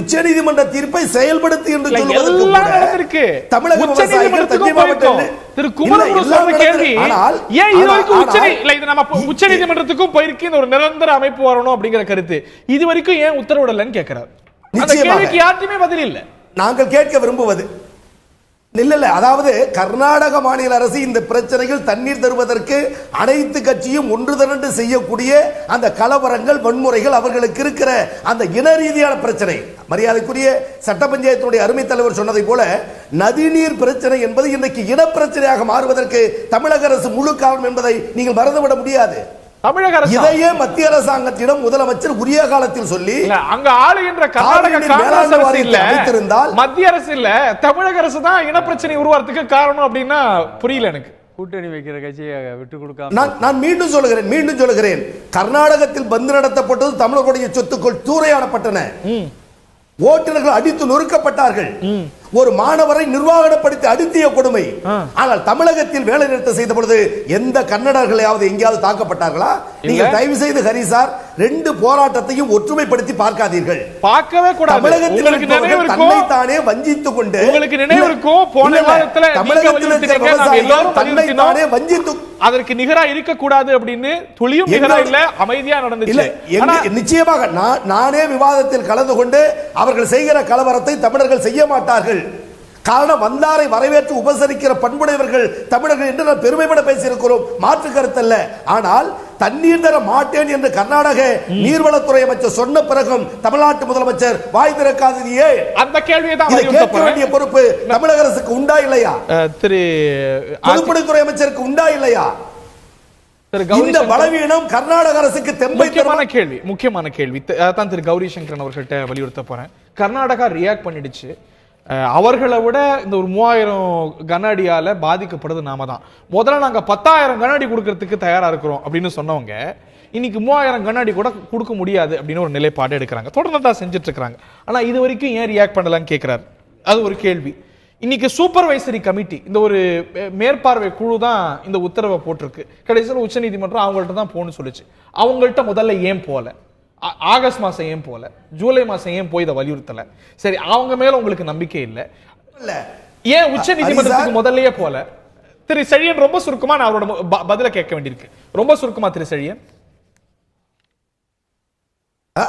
Speaker 4: உச்சநீதிமன்ற தீர்ப்பை செயல்படுத்தி என்று சொல்வதற்கு தமிழக
Speaker 1: உச்சநீதிமன்றத்துக்கும் போயிருக்கு ஒரு நிரந்தர அமைப்பு வரணும் அப்படிங்கிற கருத்து இது வரைக்கும் ஏன் உத்தரவிடலன்னு கேட்கிறார். யாருமே பதில் இல்லை.
Speaker 4: நாங்கள் கேட்க விரும்புவது இல்ல, அதாவது கர்நாடக மாநில அரசு இந்த பிரச்சனைகள் தண்ணீர் தருவதற்கு அனைத்து கட்சியும் ஒன்று திரண்டு செய்யக்கூடிய அந்த கலவரங்கள், வன்முறைகள், அவர்களுக்கு இருக்கிற அந்த இன ரீதியான பிரச்சனை, மரியாதைக்குரிய சட்ட பஞ்சாயத்தினுடைய அருமை தலைவர் சொன்னதை போல நதிநீர் பிரச்சனை என்பது இன்றைக்கு இன பிரச்சனையாக மாறுவதற்கு தமிழக அரசு முழு காரணம் என்பதை நீங்கள் மறந்துவிட முடியாது.
Speaker 1: தமிழக அரசு இதையே
Speaker 4: மத்திய அரசாங்கத்திடம் முதலமைச்சர் உரிய காலத்தில் சொல்லி,
Speaker 1: அங்க ஆளுகின்ற கர்நாடக காங்கிரஸ் அரசு இல்ல, மத்திய அரசு இல்ல, தமிழக அரசு தான் இன பிரச்சனை உருவாறதுக்கு காரணம் அப்படின்னா புரியல எனக்கு.
Speaker 5: கூட்டணி வைக்கிற கட்சியை விட்டு கொடுக்காம
Speaker 4: நான் மீண்டும் சொல்லுகிறேன், கர்நாடகத்தில் பந்து நடத்தப்பட்டது தமிழர்களுடைய சொத்துக்கள் சூறையாடப்பட்டன. ஓட்டுநர்கள் அடித்து நொறுக்கப்பட்டார்கள். ஒரு மாணவரை நிர்வாகப்படுத்தி அடித்திய கொடுமை. ஆனால் தமிழகத்தில் வேலை நிறுத்தம் செய்த பொழுது எந்த கன்னடர்களையாவது எங்கேயாவது தாக்கப்பட்டார்களா? நீங்கள் தயவு செய்து ஹரி சார் 2 போராட்டத்தையும் ஒற்றுமைப்படுத்தி பார்க்காதீர்கள்.
Speaker 1: பார்க்கவே கூடாது.
Speaker 4: தமிழகத்தில் தன்னை தானே வஞ்சித்துக் கொண்டு
Speaker 1: உங்களுக்கு நினைவு இருக்கும் போன வாரத்துல
Speaker 4: தமிழகத்தில் தன்னை தானே வஞ்சித்து
Speaker 1: அதற்கு நிகரா இருக்க கூடாது அப்படின்னு துளியும் நிகரா இல்ல, அமைதியா நடந்துச்சு.
Speaker 4: நிச்சயமாக நானே விவாதத்தில் கலந்து கொண்டு அவர்கள் செய்கிற கலவரத்தை தமிழர்கள் செய்ய மாட்டார்கள். காரணம் வந்தாரை வரவேற்று உபசரிக்கிற பண்புடையவர்கள் தமிழர்கள் என்று நான் பெருமைப்பட பேசியிருக்கிறோம், மாற்று கருத்தல்ல. ஆனால் தண்ணீர் தர மாட்டேன் என்று கர்நாடக நீர்வளத்துறை அமைச்சர் சொன்ன பிறகும் தமிழ்நாட்டு முதலமைச்சர் வாய் திறக்காததையே
Speaker 1: அந்த கேள்வியை தான்
Speaker 4: கேட்க வேண்டிய பொறுப்பு தமிழக அரசுக்கு உண்டா இல்லையா? திரு பொதுப்பணித்துறை அமைச்சருக்கு உண்டா இல்லையா? இந்த பலவீனம் கர்நாடக அரசுக்கு
Speaker 1: முக்கியமான கேள்வி அதான் திரு கௌரி சங்கரன் அவர்கள்ட்ட வலியுறுத்த போறேன். கர்நாடகா ரியாக்ட் பண்ணிடுச்சு. அவர்களை விட இந்த ஒரு 3000 கன அடியால பாதிக்கப்படுறது நாம தான். முதல்ல நாங்க 10,000 கன அடி கொடுக்கறதுக்கு தயாரா இருக்கிறோம் அப்படின்னு சொன்னவங்க இன்னைக்கு 3000 கன அடி கூட கொடுக்க முடியாது அப்படின்னு ஒரு நிலைப்பாடு எடுக்கிறாங்க. தொடர்ந்து தான் செஞ்சுட்டு இருக்காங்க. ஆனா இது வரைக்கும் ஏன் ரியாக்ட் பண்ணலாம்னு கேட்கிறாரு. அது ஒரு கேள்வி. இன்னைக்கு சூப்பர்வைசரி கமிட்டி, இந்த ஒரு மேற்பார்வை குழு தான் இந்த உத்தரவை போட்டிருக்கு. கடைசியில் உச்ச நீதிமன்றம் அவங்கள்ட்ட தான் போகணும்னு சொல்லிச்சு. அவங்கள்ட்ட முதல்ல ஏன் போல, ஆகஸ்ட் மாசம் ஏன் போல, ஜூலை மாசம் ஏன் போய் இதை வலியுறுத்தல? சரி, அவங்க மேல உங்களுக்கு நம்பிக்கை இல்ல, ஏன் உச்ச நீதிமன்றத்துக்கு முதல்லயே போல? திரு செழியன் ரொம்ப சுருக்கமா நான் அவரோட பதில கேட்க வேண்டியிருக்கு. ரொம்ப சுருக்கமா திரு செழியன்.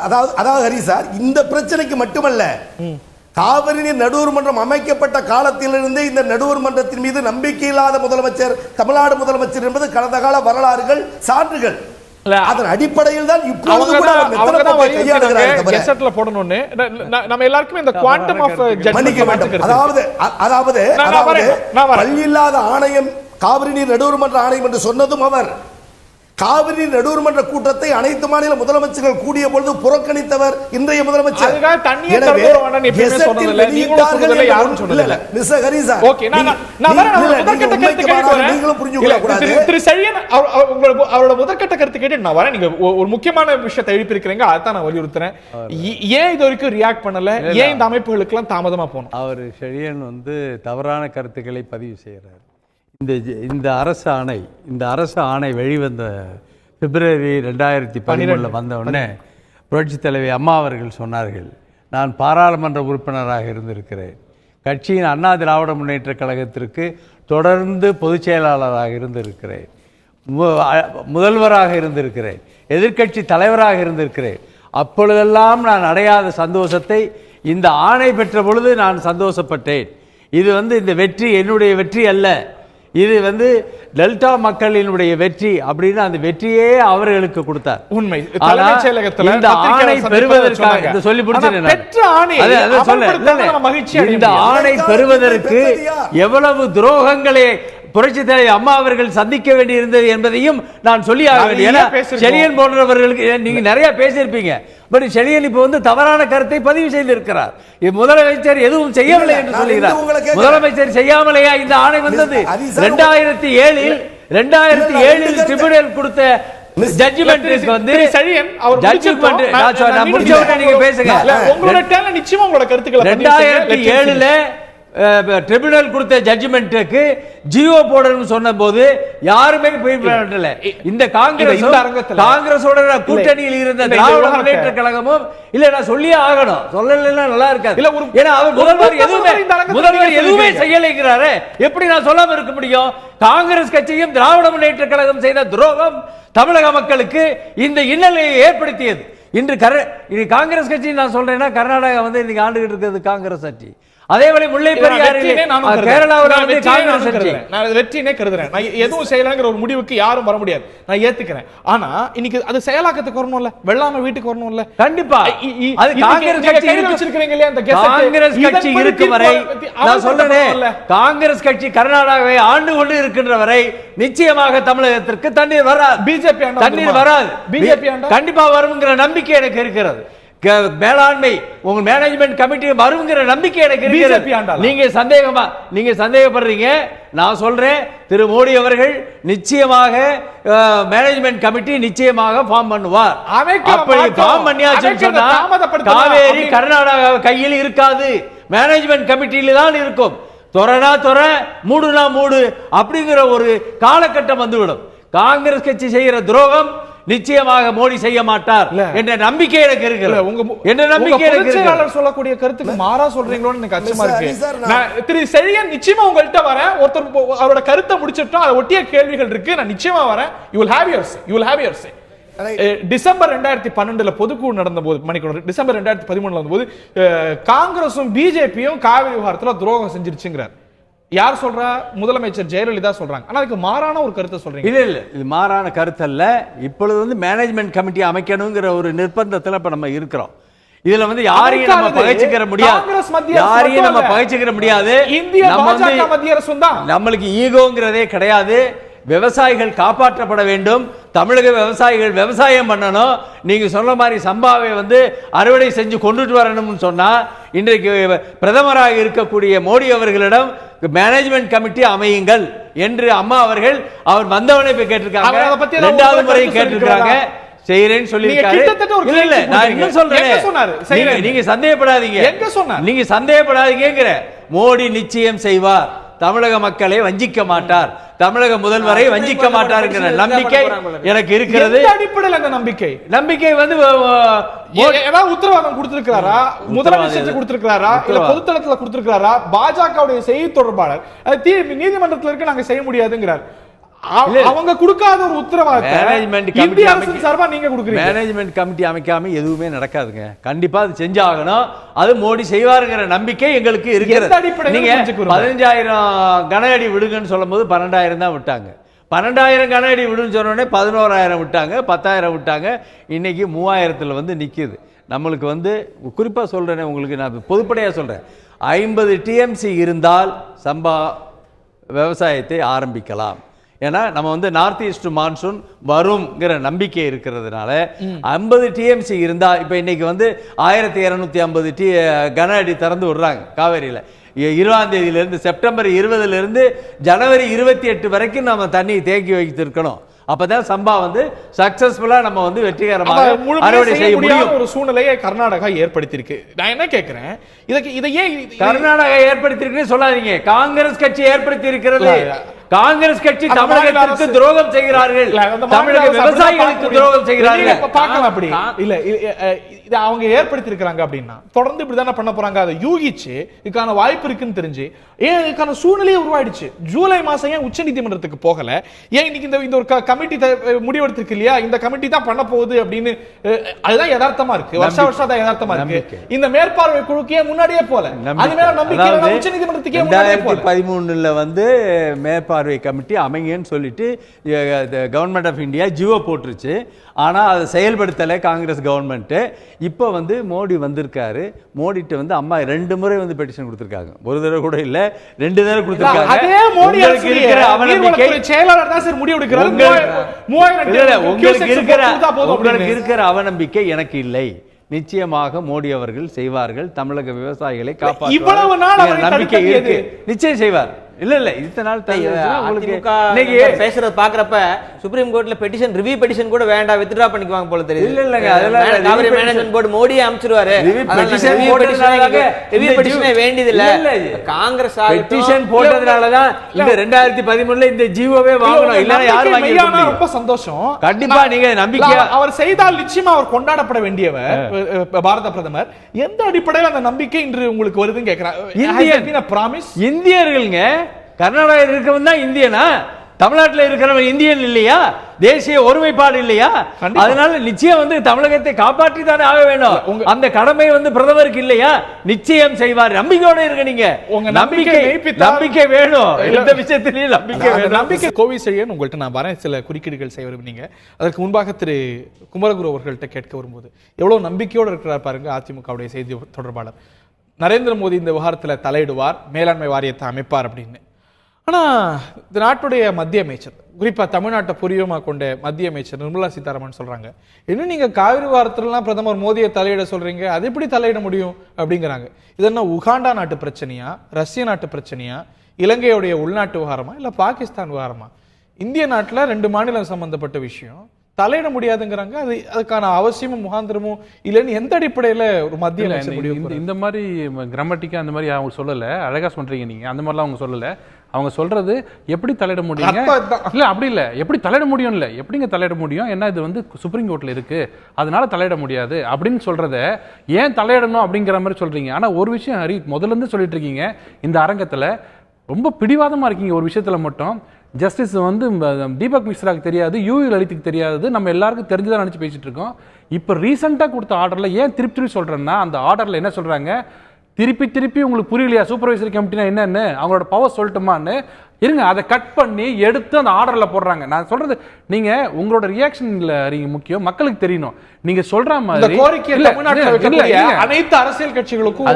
Speaker 4: அதாவது ஹரி சார், இந்த பிரச்சனைக்கு மட்டுமல்ல, காவிரி நீர் நடுவர் மன்றம் அமைக்கப்பட்ட காலத்திலிருந்தே இந்த நடுவர் மன்றத்தின் மீது நம்பிக்கை இல்லாத முதலமைச்சர் தமிழ்நாடு முதலமைச்சர் என்பது கடந்த கால வரலாறுகள், சான்றுகள். அதன் அடிப்படையில் தான் இப்பொழுது கூட
Speaker 1: கெசெட்ல போடணும்னு நம்ம எல்லாருக்கும் இந்த குவாண்டம் ஆஃப் ஜட்ஜ்மென்ட்,
Speaker 4: அதாவது பள்ளி இல்லாத ஆணையம் காவிரி நீர் நடுவர் மன்ற ஆணையம் என்று சொன்னதும் அவர். காவிரி நடுவர் மன்ற கூட்டத்தை அனைத்து மாநில முதலமைச்சர்கள் கூடிய பொழுது புறக்கணித்தவர் இன்றைய முதலமைச்சர்.
Speaker 1: அவரோட முதற்கட்ட கருத்து கேட்டு நான் வரேன். நீங்க ஒரு முக்கியமான விஷயத்தை எழுப்பியிருக்கிறீங்க, அதான் நான் வலியுறுத்துறேன். ஏன் இது வரைக்கும் ரியாக்ட் பண்ணல? ஏன் இந்த அமைப்புகளுக்கு எல்லாம் தாமதமா போகணும்?
Speaker 5: அவர் செழியன் தவறான கருத்துக்களை பதிவு செய்கிறார். இந்த அரசு ஆணை வெளிவந்த பிப்ரவரி 2012 வந்த உடனே புரட்சித் தலைவி அம்மா அவர்கள் சொன்னார்கள், நான் பாராளுமன்ற உறுப்பினராக இருந்திருக்கிறேன், கட்சியின் அண்ணா திராவிட முன்னேற்ற கழகத்திற்கு தொடர்ந்து பொதுச் செயலாளராக இருந்திருக்கிறேன், முதல்வராக இருந்திருக்கிறேன், எதிர்க்கட்சி தலைவராக இருந்திருக்கிறேன். அப்பொழுதெல்லாம் நான் அடையாத சந்தோஷத்தை இந்த ஆணை பெற்ற பொழுது நான் சந்தோஷப்பட்டேன். இது இந்த வெற்றி என்னுடைய வெற்றி அல்ல, இது டெல்டா மக்களினுடைய வெற்றி அப்படின்னு அந்த வெற்றியே அவர்களுக்கு கொடுத்தார்.
Speaker 1: உண்மை.
Speaker 3: இந்த ஆணை பெறுவதற்காக சொல்லி இந்த ஆணை பெறுவதற்கு எவ்வளவு துரோகங்களை புரட்சி தலைவர் அம்மா அவர்கள் சந்திக்க வேண்டியிருந்தது என்பதையும் நான் சொல்லி ஆக வேண்டிய. செழியன் போன்றவர்களுக்கு நீங்க நிறைய பேசியிருப்பீங்க, பட் செழியன் இப்ப தவறான கருத்தை பதிவு செய்திருக்கிறார். முதலமைச்சர் எதுவும் செய்யவில்லை என்று சொல்லுகிறார். முதலமைச்சர் செய்யாமலேயா இந்த ஆணை வந்தது? 2007 ட்ரிபியூனல் கொடுத்த ஜட்ஜ்மெண்ட்
Speaker 1: நிச்சயமா உங்களோட கருத்துக்களை
Speaker 3: 2007 ட்ரிபியூனல் கொடுத்த ஜட்ஜ்மெண்ட்டுக்கு ஜியோ போடணும்னு சொன்ன போது யாருமே இந்த காங்கிரஸோட கூட்டணியில் இருந்த திராவிட முன்னேற்ற கழகமும் இல்ல, நான் சொல்லியே ஆகணும், சொல்லலைன்னா நல்லா இருக்காது. ஏன்னா அவர் முதல்வர் எதுவுமே செய்யலைங்கிறாரு, எப்படி நான் சொல்லாம இருக்க முடியும்? காங்கிரஸ் கட்சியும் திராவிட முன்னேற்ற கழகம் செய்த துரோகம் தமிழக மக்களுக்கு இந்த இன்னலையை ஏற்படுத்தியது. இன்று காங்கிரஸ் கட்சி நான் சொல்றேன்னா, கர்நாடகா இன்னைக்கு ஆண்டுகிட்டு இருக்கிறது காங்கிரஸ் கட்சி. அதேவேளை முல்லை பெரியாறிலே கேரளாவில் காங்கிரஸ் கட்சி
Speaker 1: வெற்றினே கருதுறேன். நான் எதுவும் செய்யலங்கிற ஒரு முடிவுக்கு யாரும் வர முடியாது, நான் ஏத்துக்கிறேன். ஆனா இன்னைக்கு அது செயலாக்கத்துக்கு வரணும்ல, வெள்ளாம வீட்டுக்கு வரணும்ல.
Speaker 3: கண்டிப்பா அது காங்கிரஸ் கட்சி வச்சிருக்கீங்க இல்லையா? அந்த காங்கிரஸ் கட்சி இருக்கும் வரை நான் சொல்றேன், காங்கிரஸ் கட்சி கர்நாடகாவை ஆண்டு கொண்டு இருக்கின்ற வரை நிச்சயமாக தமிழகத்திற்கு தண்ணீர் வராது.
Speaker 1: பிஜேபி
Speaker 3: தண்ணீர் வராது, பிஜேபி கண்டிப்பா வரும்ங்கிற நம்பிக்கை எனக்கு இருக்கிறது.
Speaker 5: மேலாண்மை உங்க மேனேஜ்மெண்ட் கமிட்டி வருங்கிற நம்பிக்கை எனக்கு
Speaker 1: BJP
Speaker 5: இருக்கிறது.
Speaker 1: ஆண்டாளா?
Speaker 5: நீங்க சந்தேகப்படுறீங்க. நான் சொல்றேன், திரு மோடி அவர்கள் நிச்சயமாக மேனேஜ்மெண்ட் கமிட்டி நிச்சயமாக ஃபார்ம் பண்ணுவார். அப்படி ஃபார்ம் பண்ணியாச்சுன்னு சொன்னா காவேரி கர்நாடகா கையில் இருக்காது, மேனேஜ்மெண்ட் கமிட்டியில தான் இருக்கும். துறனா துற, மூடுனா மூடு அப்படிங்கிற ஒரு காலகட்டம் வந்துவிடும். காங்கிரஸ் கட்சி செய்கிற துரோகம் நிச்சயமாக மோடி செய்ய மாட்டார் என்ற நம்பிக்கை எனக்கு இருக்கு. என்ன நம்பிக்கை எனக்கு இருக்கு?
Speaker 1: சொல்லக்கூடிய கருத்துக்கு மாறா சொல்றீங்களோன்னு எனக்கு அச்சமா இருக்கு. திரு செழியன், நிச்சயமா உங்கள்கிட்ட வரேன். ஒருத்தர் அவரோட கருத்தை முடிச்சிட்டோம், அதை ஒட்டிய கேள்விகள் இருக்கு. நான் நிச்சயமா வரேன். You will have your say. December 2012 பொதுக்குழு நடந்த போது, மணிக்கூட டிசம்பர் 2013 நடந்தபோது காங்கிரஸும் பிஜேபியும் காவிரி விவகாரத்துல துரோகம் செஞ்சிருச்சுங்கிறார். யார் சொல்றா? முதலமைச்சர் ஜெயலலிதா சொல்றாங்க. ஆனா அதுக்கு மாறான ஒரு கருத்தை சொல்றீங்க.
Speaker 5: இல்ல இது மாறான கருத்து அல்ல. இப்பொழுது வந்து மேனேஜ்மெண்ட் கமிட்டி அமைக்கணுங்கிற ஒரு நிர்பந்தத்துல இப்ப நம்ம இருக்கிறோம். இதுல வந்து யாரையும் நம்ம பகைச்சுக்கிற முடியாது.
Speaker 1: இந்திய பாஜக மத்திய அரசும் தான்.
Speaker 5: நம்மளுக்கு ஈகோங்கிறதே கிடையாது. விவசாயிகள் காப்பாற்றப்பட வேண்டும். தமிழக விவசாயிகள் விவசாயம் பண்ணணும். நீங்க சொன்ன மாதிரி சம்பாவை வந்து அறுவடை செஞ்சு கொண்டுட்டு வரணும்னு சொன்னா, இன்றைக்கு பிரதமராக இருக்கக்கூடிய மோடி அவர்களிடம் மேனேஜ்மெண்ட் கமிட்டி அமையுங்கள் என்று அம்மா அவர்கள் அவர் வந்தவனை போய் கேட்டிருக்காங்க. இரண்டாவது முறை கேட்டிருக்காங்க. செய்யறேன்னு சொல்லியிருக்காரு. இல்ல நான் என்ன சொல்றேன், நீங்க சந்தேகப்படாதீங்க. நீங்க சந்தேகப்படாதீங்கிற மோடி நிச்சயம் செய்வார். தமிழக மக்களை வஞ்சிக்க மாட்டார். தமிழக முதல்வரை வஞ்சிக்க மாட்டார் என்கிற நம்பிக்கை எனக்கு இருக்கிறது.
Speaker 1: அடிப்படையில் அந்த நம்பிக்கை
Speaker 5: வந்து
Speaker 1: ஏதாவது உத்தரவாதம் கொடுத்திருக்கிறாரா? முதலமைச்சர் கொடுத்திருக்கிறாரா? இல்ல பொதுத்தளத்துல கொடுத்திருக்கிறாரா? பாஜகவுடைய செய்தி தொடர்பாளர் நீதிமன்றத்தில் இருக்க நாங்க செய்ய முடியாதுங்கிறார். அவங்க கொடுக்காத ஒரு உத்தரவாதத்தை இந்திய அரசு சார்பா நீங்க கொடுக்குறீங்க.
Speaker 5: மேனேஜ்மெண்ட் கமிட்டி அமைக்காம எதுவுமே நடக்காதுங்க. கண்டிப்பா அது செஞ்சாகணும். அது மோடி செய்வாருங்கிற நம்பிக்கை எங்களுக்கு இருக்கிறது. நீங்க 15,000 கன அடி விடுங்கன்னு சொல்லும் போது 12,000 தான் விட்டாங்க. 12,000 கன அடி விடுன்னு சொன்ன உடனே 11,000 விட்டாங்க, 10,000 விட்டாங்க. இன்னைக்கு 3,000 வந்து நிக்குது. நம்மளுக்கு வந்து குறிப்பா சொல்றேன், உங்களுக்கு நான் பொதுப்படையா சொல்றேன், 50 TMC இருந்தால் சம்பா விவசாயத்தை ஆரம்பிக்கலாம். ஏன்னா நம்ம வந்து நார்த் ஈஸ்ட் மான்சூன் வரும்ங்கிற நம்பிக்கை இருக்கிறதுனால 50 TMC இருந்தா, இப்ப இன்னைக்கு வந்து 1250 கன அடி திறந்து விடுறாங்க காவேரியில. 20ஆம் தேதியிலிருந்து செப்டம்பர் 20லிருந்து ஜனவரி 28 வரைக்கும் நம்ம தண்ணி தேக்கி வைத்திருக்கணும். அப்பதான் சம்பா வந்து சக்சஸ்ஃபுல்லா நம்ம வந்து வெற்றிகரமாக அறுவடை செய்ய முடியும்.
Speaker 1: ஒரு சூழ்நிலையை கர்நாடகா ஏற்படுத்தியிருக்கு. நான் என்ன கேட்கிறேன், இதை ஏன்
Speaker 5: கர்நாடகா ஏற்படுத்தியிருக்குன்னு சொல்லாதீங்க. காங்கிரஸ் கட்சி ஏற்படுத்தி இருக்கிறது. காங்கிரஸ் கட்சி தமிழகத்திற்கு துரோகம் செய்கிறார்கள், தமிழக விவசாயிகளுக்கு துரோகம் செய்கிறார்கள்.
Speaker 1: பார்க்கலாம் அப்படி இல்ல, இதை அவங்க ஏற்படுத்தி இருக்கிறாங்க அப்படின்னா தொடர்ந்து இப்படிதானே பண்ண போறாங்க. அதை யூகிச்சு இதுக்கான வாய்ப்பு இருக்குன்னு தெரிஞ்சு ஏன் இதுக்கான சூழ்நிலையை உருவாயிடுச்சு. ஜூலை மாசம் ஏன் உச்ச நீதிமன்றத்துக்கு போகல? ஏன் இன்னைக்கு இந்த ஒரு கமிட்டி முடிவெடுத்திருக்கு இல்லையா, இந்த கமிட்டி தான் பண்ண போகுது அப்படின்னு? அதுதான் யதார்த்தமா இருக்கு. வருஷம் தான் யதார்த்தமா இருக்கு. இந்த மேற்பார்வை குழுக்கே முன்னாடியே போல, அது மேல நம்பிக்கை உச்ச நீதிமன்றத்துக்கே
Speaker 5: 2013 வந்து மேற்பார்வை கமிட்டி அமைங்கன்னு சொல்லிட்டு கவர்மெண்ட் ஆஃப் இந்தியா ஜியோ போட்டுருச்சு. ஆனா அதை செயல்படுத்தலை காங்கிரஸ் கவர்மெண்ட். இப்போ வந்து மோடி வந்திருக்காரு. மோடிட்ட வந்து அம்மா 2 முறை வந்து பெட்டிஷன் கொடுத்திருக்காங்க. ஒரு தடவை கூட இல்ல, 2 தடவை கொடுத்திருக்காங்க.
Speaker 1: அதே மோடி இருக்கிற அவநம்பிக்கை செயலாளர் தான் சார் முடிவு எடுக்கிறார்.
Speaker 5: உங்களுக்கு இருக்கிற அவநம்பிக்கை எனக்கு இல்லை. நிச்சயமாக மோடி அவர்கள் செய்வார்கள். தமிழக விவசாயிகளை காப்பாற்ற
Speaker 1: இவ்வளவு நாள்
Speaker 5: நம்பிக்கை இருக்கு. நிச்சயம் செய்வார். இல்ல இத்தனை நாள்
Speaker 2: பேசுறது பாக்குறப்ப சுப்ரீம் கோர்ட்ல பெட்டிஷன் ரிவ்யூ பெட்டிஷன் கூட வேண்டாம், வித்ட்ரா பண்ணிக்குவாங்க போல தெரியுது.
Speaker 5: இல்லங்க, அதெல்லாம்
Speaker 2: காவிரி மேனேஜ்மென்ட் போர்டு மோடியே அனுப்பிச்சிருவாரு. ரிவ்யூ பெட்டிஷனே வேண்டியது இல்ல. காங்கிரஸ்
Speaker 5: பெட்டிஷன் போட்டதனால தான் இந்த 2013 இந்த ஜிஓவே வாங்கணும். இல்லனா யார் வாங்கிருப்பாங்க?
Speaker 1: ரொம்ப சந்தோஷம்.
Speaker 5: கண்டிப்பா நீங்க நம்பிக்கை
Speaker 1: அவர் செய்தால் நிச்சயமா அவர் கொண்டாடப்பட வேண்டியவர் பாரத பிரதமர். எந்த அடிப்படையில் அந்த நம்பிக்கை இன்று உங்களுக்கு வருதுன்னு கேக்குறாங்க.
Speaker 5: இந்தியர்கள்ங்க, கர்நாடகா இருக்கவன் தான் இந்தியனா? தமிழ்நாட்டில் இருக்கிறவன் இந்தியன் இல்லையா? தேசிய ஒருமைப்பாடு இல்லையா? அதனால நிச்சயம் வந்து தமிழகத்தை காப்பாற்றி தானே ஆக வேண்டும். அந்த கடமை வந்து பிரதமருக்கு இல்லையா? நிச்சயம் செய்வார். நம்பிக்கையோட இருக்க. நீங்க உங்க நம்பிக்கை வேணும். இந்த விஷயத்திலேயே நம்பிக்கை.
Speaker 1: கோவிசெழியன், உங்கள்கிட்ட நான் வரேன், சில குறுக்கீடுகள் செய்ய விரும்பினீங்க. அதற்கு முன்பாக திரு குமரகுரு அவர்கள்ட்ட கேட்க வரும்போது எவ்வளவு நம்பிக்கையோடு இருக்கிறார் பாருங்க அதிமுகவுடைய செய்தி தொடர்பாளர். நரேந்திர மோடி இந்த விவகாரத்தில் தலையிடுவார், மேலாண்மை வாரியத்தை அமைப்பார் அப்படின்னு. ஆனா இந்த நாட்டுடைய மத்திய அமைச்சர், குறிப்பா தமிழ்நாட்டை பூர்வமாக கொண்ட மத்திய அமைச்சர் நிர்மலா சீதாராமன் சொல்றாங்க, இன்னும் நீங்க காவிரி விவகாரத்துலாம் பிரதமர் மோடியை தலையிட சொல்றீங்க, அது எப்படி தலையிட முடியும் அப்படிங்கிறாங்க. இது என்ன உகாண்டா நாட்டு பிரச்சனையா, ரஷ்ய நாட்டு பிரச்சனையா, இலங்கையுடைய உள்நாட்டு விவகாரமா, இல்ல பாகிஸ்தான் விவகாரமா? இந்திய நாட்டுல 2 மாநிலம் சம்பந்தப்பட்ட விஷயம் தலையிட முடியாதுங்கிறாங்க. அதுக்கான அவசியமும் முகாந்திரமும் இல்லைன்னு எந்த அடிப்படையில ஒரு மத்திய அமைச்சர் முடிவு?
Speaker 3: இந்த மாதிரி கிராமட்டிக்கா அந்த மாதிரி அவங்க சொல்லல, அழகா சொல்றீங்க நீங்க, அந்த மாதிரிலாம் அவங்க சொல்லல. அவங்க சொல்றது எப்படி தலையிட முடியுங்க, இல்ல அப்படி இல்ல, எப்படி தலையிட முடியும், இல்ல எப்படிங்க தலையிட முடியும், என்ன இது வந்து சுப்ரீம் கோர்ட்ல இருக்கு அதனால தலையிட முடியாது அப்படின்னு சொல்றத ஏன் தலையிடணும் அப்படிங்கிற மாதிரி சொல்றீங்க. ஆனா ஒரு விஷயம் ஹரி, முதல்ல இருந்து சொல்லிட்டு இருக்கீங்க இந்த அரங்கத்துல, ரொம்ப பிடிவாதமா இருக்கீங்க ஒரு விஷயத்துல மட்டும். ஜஸ்டிஸ் வந்து தீபக் மிஸ்ராக்கு தெரியாது, யூ லலித்துக்கு தெரியாது, நம்ம எல்லாருக்கும் தெரிஞ்சுதான் நினைச்சு பேசிட்டு இருக்கோம். இப்ப ரீசெண்டா கொடுத்த ஆர்டர்ல ஏன் திருப்பி சொல்றேன்னா, அந்த ஆர்டர்ல என்ன சொல்றாங்க, திருப்பி உங்களுக்கு புரியலையா சூப்பர்வைசரி கமிட்டினா என்னன்னு, அவங்களோட பவர் சொல்லட்டுமான்னு இருங்க, அதை கட் பண்ணி எடுத்து அந்த ஆர்டர்ல போடுறாங்க. நான் சொல்றது நீங்க உங்களோட ரியாக்ஷன் இல்ல, நீங்க முக்கியம் மக்களுக்கு தெரியணும். நீங்க சொல்ற மாதிரி
Speaker 1: அனைத்து அரசியல் கட்சிகளுக்கும்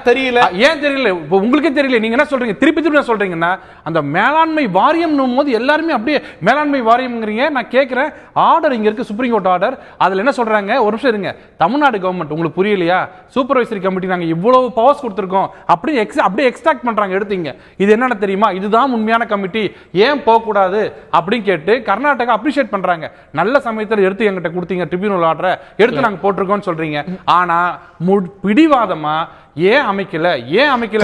Speaker 1: தெரியல,
Speaker 3: ஏன் தெரியல, உங்களுக்கே தெரியல. நீங்க என்ன சொல்றீங்க, திருப்பி சொல்றீங்கன்னா, அந்த மேலாண்மை வாரியம் போது எல்லாருமே அப்படியே மேலாண்மை வாரியம்ங்கிறீங்க. நான் கேட்கிறேன், ஆர்டர் இங்க இருக்கு, சுப்ரீம் கோர்ட் ஆர்டர், அதுல என்ன சொல்றாங்க, ஒரு நிமிஷம் இருங்க, தமிழ்நாடு கவர்மெண்ட் உங்களுக்கு புரியலையா, சூப்பர்வைசரி கமிட்டி நாங்க இவ்வளவு பவர்ஸ் கொடுத்திருக்கோம் அப்படியே எக்ஸ்ட்ராக்ட் பண்றாங்க, எடுத்தீங்க. இது என்னன்னு தெரியுமா, இதுதான் உண்மையான கமிட்டி, ஏன் போக கூடாது அப்படின்னு கேட்டு கர்நாடகா அப்ரிஷியேட் பண்றாங்க. நல்ல சமயத்தில் எடுத்து எங்கிட்ட கொடுத்தீங்க ட்ரிபியூனல் ஆர்டரை, எடுத்து நாங்க போட்டிருக்கோம் சொல்றீங்க. ஆனா பிடிவாதமா ஏன் அமைக்கல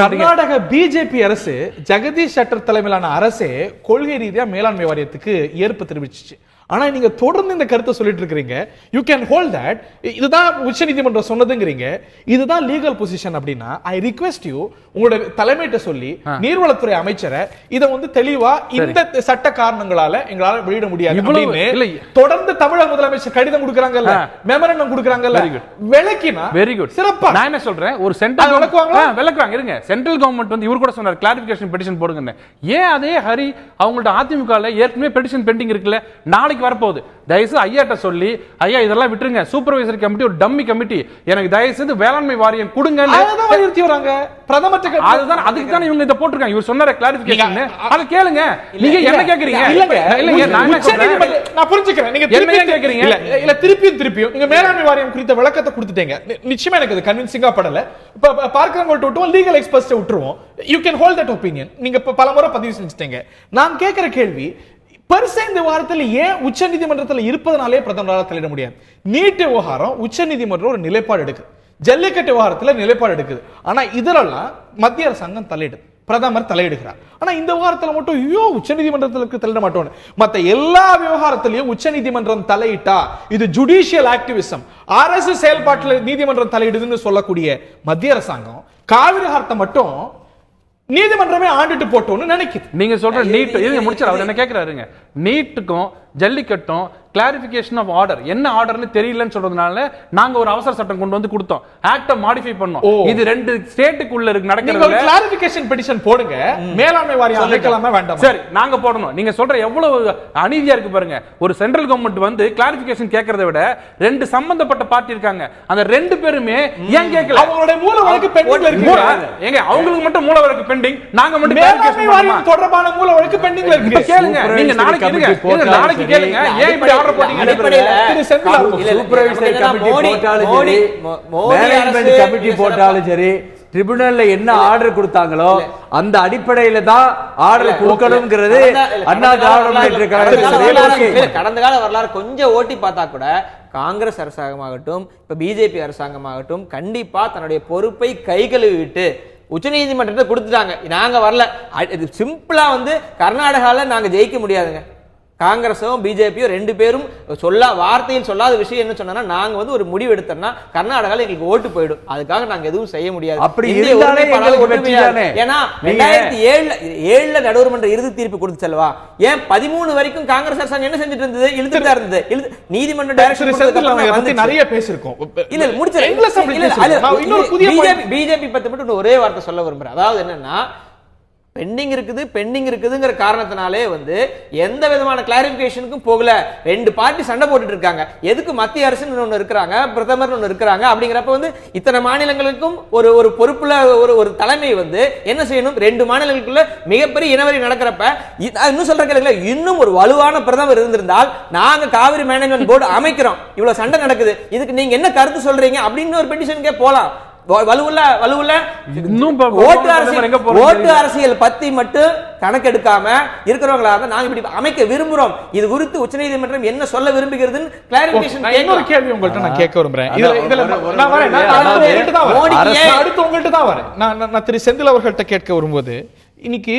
Speaker 1: கர்நாடக பிஜேபி அரசு, ஜெகதீஷ் ஷெட்டர் தலைமையிலான அரசே கொள்கை ரீதியா மேலாண்மை வாரியத்துக்கு ஏற்பு தெரிவிச்சிச்சு. ஆனா நீங்க தொடர்ந்து இந்த கருத்தை சொல்லிட்டு இருக்கீங்க, யூ கேன் ஹோல்ட் தட், இதுதான் உச்சநீதிமன்றம் சொன்னதுங்கிறீங்க, இதுதான் லீகல் பொசிஷன் அப்படின்னா, ஐ ரிக்வெஸ்ட் யூ உங்களோட தலைமையிட்ட சொல்லி நீர்வளத்துறை அமைச்சரை இதை வந்து தெளிவா இந்த சட்ட காரணங்களால எங்களால வெளியிட முடியாது அப்படின்னு தொடர்ந்து தமிழக முதலமைச்சர் கடிதம் கொடுக்கறாங்கல்ல, மெமரண்டம் கொடுக்கறாங்கல்ல, விளக்கினா
Speaker 3: வெரி குட்,
Speaker 1: சிறப்பா.
Speaker 3: நான் என்ன சொல்றேன், ஒரு சென்ட்ரல் விளக்குவாங்க இருங்க, சென்ட்ரல் கவர்மெண்ட் வந்து இவர் கூட சொன்னார் கிளாரிஃபிகேஷன் பெட்டிஷன் போடுங்க. ஏன் அதே ஹரி அவங்கள்ட்ட அதிமுகல ஏற்கனவே பெட்டிஷன் பெண்டிங் இருக்குல்ல, நாளைக்கு வரப்போகுது, தயவுசெய்து ஐயாட்ட சொல்லி, ஐயா இதெல்லாம் விட்டுருங்க, சூப்பர்வைசரி கமிட்டி ஒரு டம்மி கமிட்டி, எனக்கு தயவுசெய்து வேளாண்மை வாரியம் கொடுங்க நிறுத்தி வராங்க பிரதமர். அதுதான் அதுக்கு தான் இவங்க இத போட்டுருக்காங்க. இவர் சொன்னார கிளாரிஃபிகேஷன், அத கேளுங்க. நீங்க என்ன கேக்குறீங்க? இல்லங்க நான் புரிஞ்சுக்கிறேன், நீங்க என்ன கேக்குறீங்க? இல்ல திருப்பியும் நீங்க மேலாண்மை வாரியம் குறித்த விளக்கத்தை கொடுத்துட்டீங்க, நிச்சயமா எனக்கு அது கன்வின்சிங்கா படல. இப்ப பார்க்கறவங்கள்ட்ட விட்டுவோம், லீகல் எக்ஸ்பர்ட்ஸ் விட்டுருவோம், you can hold that opinion. நீங்க பலமுறை பதிவு செஞ்சுட்டீங்க. நான் கேட்கிற கேள்வி, பரிசை இந்த வாரத்தில் ஏன் உச்ச நீதிமன்றத்தில் இருப்பதனாலே பிரதமரால் தலையிட முடியாது? நீட் விவகாரம் உச்ச நீதிமன்றம் ஒரு நிலைப்பாடு எடுக்குது, ஜல்லிக்கட்டு விவகாரத்தில் நிலைப்பாடு எடுக்குது. ஆனா இதெல்லாம் மத்திய அரசாங்கம் தலையிடுது, பிரதமர் தலையிடுகிறார். ஆனா இந்த விவகாரத்தில் மட்டும் ஐயோ உச்ச நீதிமன்றத்திற்கு தலையிட மாட்டோம். மத்த எல்லா விவகாரத்திலையும் உச்ச நீதிமன்றம் தலையிட்டா இது ஜுடிஷியல் ஆக்டிவிசம், அரசு செயல்பாட்டில் நீதிமன்றம் தலையிடுதுன்னு சொல்லக்கூடிய மத்திய அரசாங்கம் காவிரி விவகாரத்தை மட்டும் நீதிமன்றமே ஆண்டுட்டு போட்டோம்னு நினைக்குது. நீங்க சொல்ற நீட் இது முடிச்சாரு, அவர் என்ன கேக்குறாருங்க, நீட்டுக்கும் ஜல்லிக்கட்டும் கிளாரிஃபிகேஷன் ஆஃப் ஆர்டர், என்ன ஆர்டர்னு தெரியலன்னு சொல்றதுனால நாங்க ஒரு அவசர சட்டம் கொண்டு வந்து கொடுத்தோம், ஆக்ட மாடிஃபை பண்ணோம். இது ரெண்டு ஸ்டேட்டுக்குள்ள இருக்கு நடக்கிறது.
Speaker 1: நீங்க கிளாரிஃபிகேஷன் பெட்டிஷன் போடுங்க, மேலாண்மை வாரியம் அமைக்கலாமா வேண்டாமா?
Speaker 3: சரி நாங்க போடணும். நீங்க சொல்ற எவ்வளவு அநீதியா இருக்கு பாருங்க. ஒரு சென்ட்ரல் கவர்மெண்ட் வந்து கிளாரிஃபிகேஷன் கேக்குறதை விட ரெண்டு சம்பந்தப்பட்ட பார்ட்டி இருக்காங்க, அந்த ரெண்டு பேருமே ஏன் கேட்கல?
Speaker 1: அவங்களுடைய மூல வழக்கு பெண்டிங்ல இருக்கு.
Speaker 3: ஏங்க அவங்களுக்கு மட்டும் மூல வழக்கு பெண்டிங், நாங்க மட்டும்
Speaker 1: மேலாண்மை வாரியம் தொடர்பான மூல வழக்கு பெண்டிங்ல இருக்கு.
Speaker 3: கேளுங்க, நீங்க நாளைக்கு இருங்க, நாளைக்கு கேளுங்க, ஏன் இப்படி ஆர்டர் போட்டீங்க?
Speaker 5: சூப்பர்வைசரி கமிட்டி போட்டாலும் சரி, மேனேஜ்மென்ட் கமிட்டி போட்டாலும் சரி, ட்ரிபியூனல்ல என்ன ஆர்டர் கொடுத்தாங்களோ அந்த அடிப்படையில தான் ஆர்டர் கொடுக்கணும்ங்கிறது அண்ணா திராவிட.
Speaker 2: கடந்த கால வரலாறு கொஞ்சம் ஓட்டி பார்த்தா கூட காங்கிரஸ் அரசாங்கமாகட்டும் இப்ப பிஜேபி அரசாங்கமாகட்டும் கண்டிப்பா தன்னுடைய பொறுப்பை கை கழுவிட்டு உச்சநீதிமன்றத்தை கொடுத்துட்டாங்க. நாங்க வரல, சிம்பிளா வந்து கர்நாடகால நாங்க ஜெயிக்க முடியாதுங்க. காங்கிரஸும் பிஜேபியும் ரெண்டு பேரும் வார்த்தையில் சொல்லாத விஷயம் என்ன சொன்னா, நாங்க வந்து ஒரு முடிவு எடுத்தோம்னா கர்நாடகால எங்களுக்கு ஓட்டு போயிடும், அதுக்காக நாங்க எதுவும் செய்ய முடியாது. ஏன்னா 2007 நடுவர்மன்ற இறுதி தீர்ப்பு கொடுத்து செல்வா, ஏன் 13 வரைக்கும் காங்கிரஸ் அரசாங்கம் என்ன செஞ்சுட்டு இருந்தது, இழுத்துட்டா இருந்தது. நீதிமன்ற டைரக்ஷன்
Speaker 1: நிறைய பேசிருக்கோம்.
Speaker 2: இல்ல முடிச்சிருக்கேன். பிஜேபி பத்தி மட்டும் ஒரே வார்த்தை சொல்ல விரும்புறேன். அதாவது என்னன்னா, பெண்டிங் இருக்குதுங்கிற காரணத்தினாலே வந்து எந்த விதமான கிளாரிபிகேஷனுக்கும் போகல. 2 பார்ட்டி சண்டை போட்டுட்டு இருக்காங்க. எதுக்கு மத்திய அரசு ஒண்ணு இருக்கிறாங்க, பிரதமர் ஒண்ணு இருக்கிறாங்க. அப்படிங்கிறப்ப வந்து இத்தனை மாநிலங்களுக்கும் ஒரு பொறுப்புல ஒரு தலைமை வந்து என்ன செய்யணும்? 2 மாநிலங்களுக்குள்ள மிகப்பெரிய இனவரி நடக்கிறப்ப இன்னும் சொல்ற கேளுங்க, இன்னும் ஒரு வலுவான பிரதமர் இருந்திருந்தால் நாங்க காவிரி மேனேஜ்மெண்ட் போர்டு அமைக்கிறோம், இவ்வளவு சண்டை நடக்குது, இதுக்கு நீங்க என்ன கருத்து சொல்றீங்க அப்படின்னு ஒரு பெட்டிஷனுக்கே போலாம். ஓட்டு அரசியல் பத்தி மட்டும் கணக்கெடுக்காம இருக்கிறவங்களா நாங்க இப்படி அமைக்க விரும்புறோம், இது குறித்து உச்சநீதிமன்றம் என்ன சொல்ல விரும்புகிறதுன்னு கிளாரிபிகேஷன்.
Speaker 1: இன்னொரு கேள்வி உங்கள்ட்ட நான் கேட்க விரும்புறேன். அடுத்து உங்கள்ட்ட தான் வரேன். நான் திரு செந்தில் அவர்கள்ட்ட கேட்க வரும்போது, இன்னைக்கு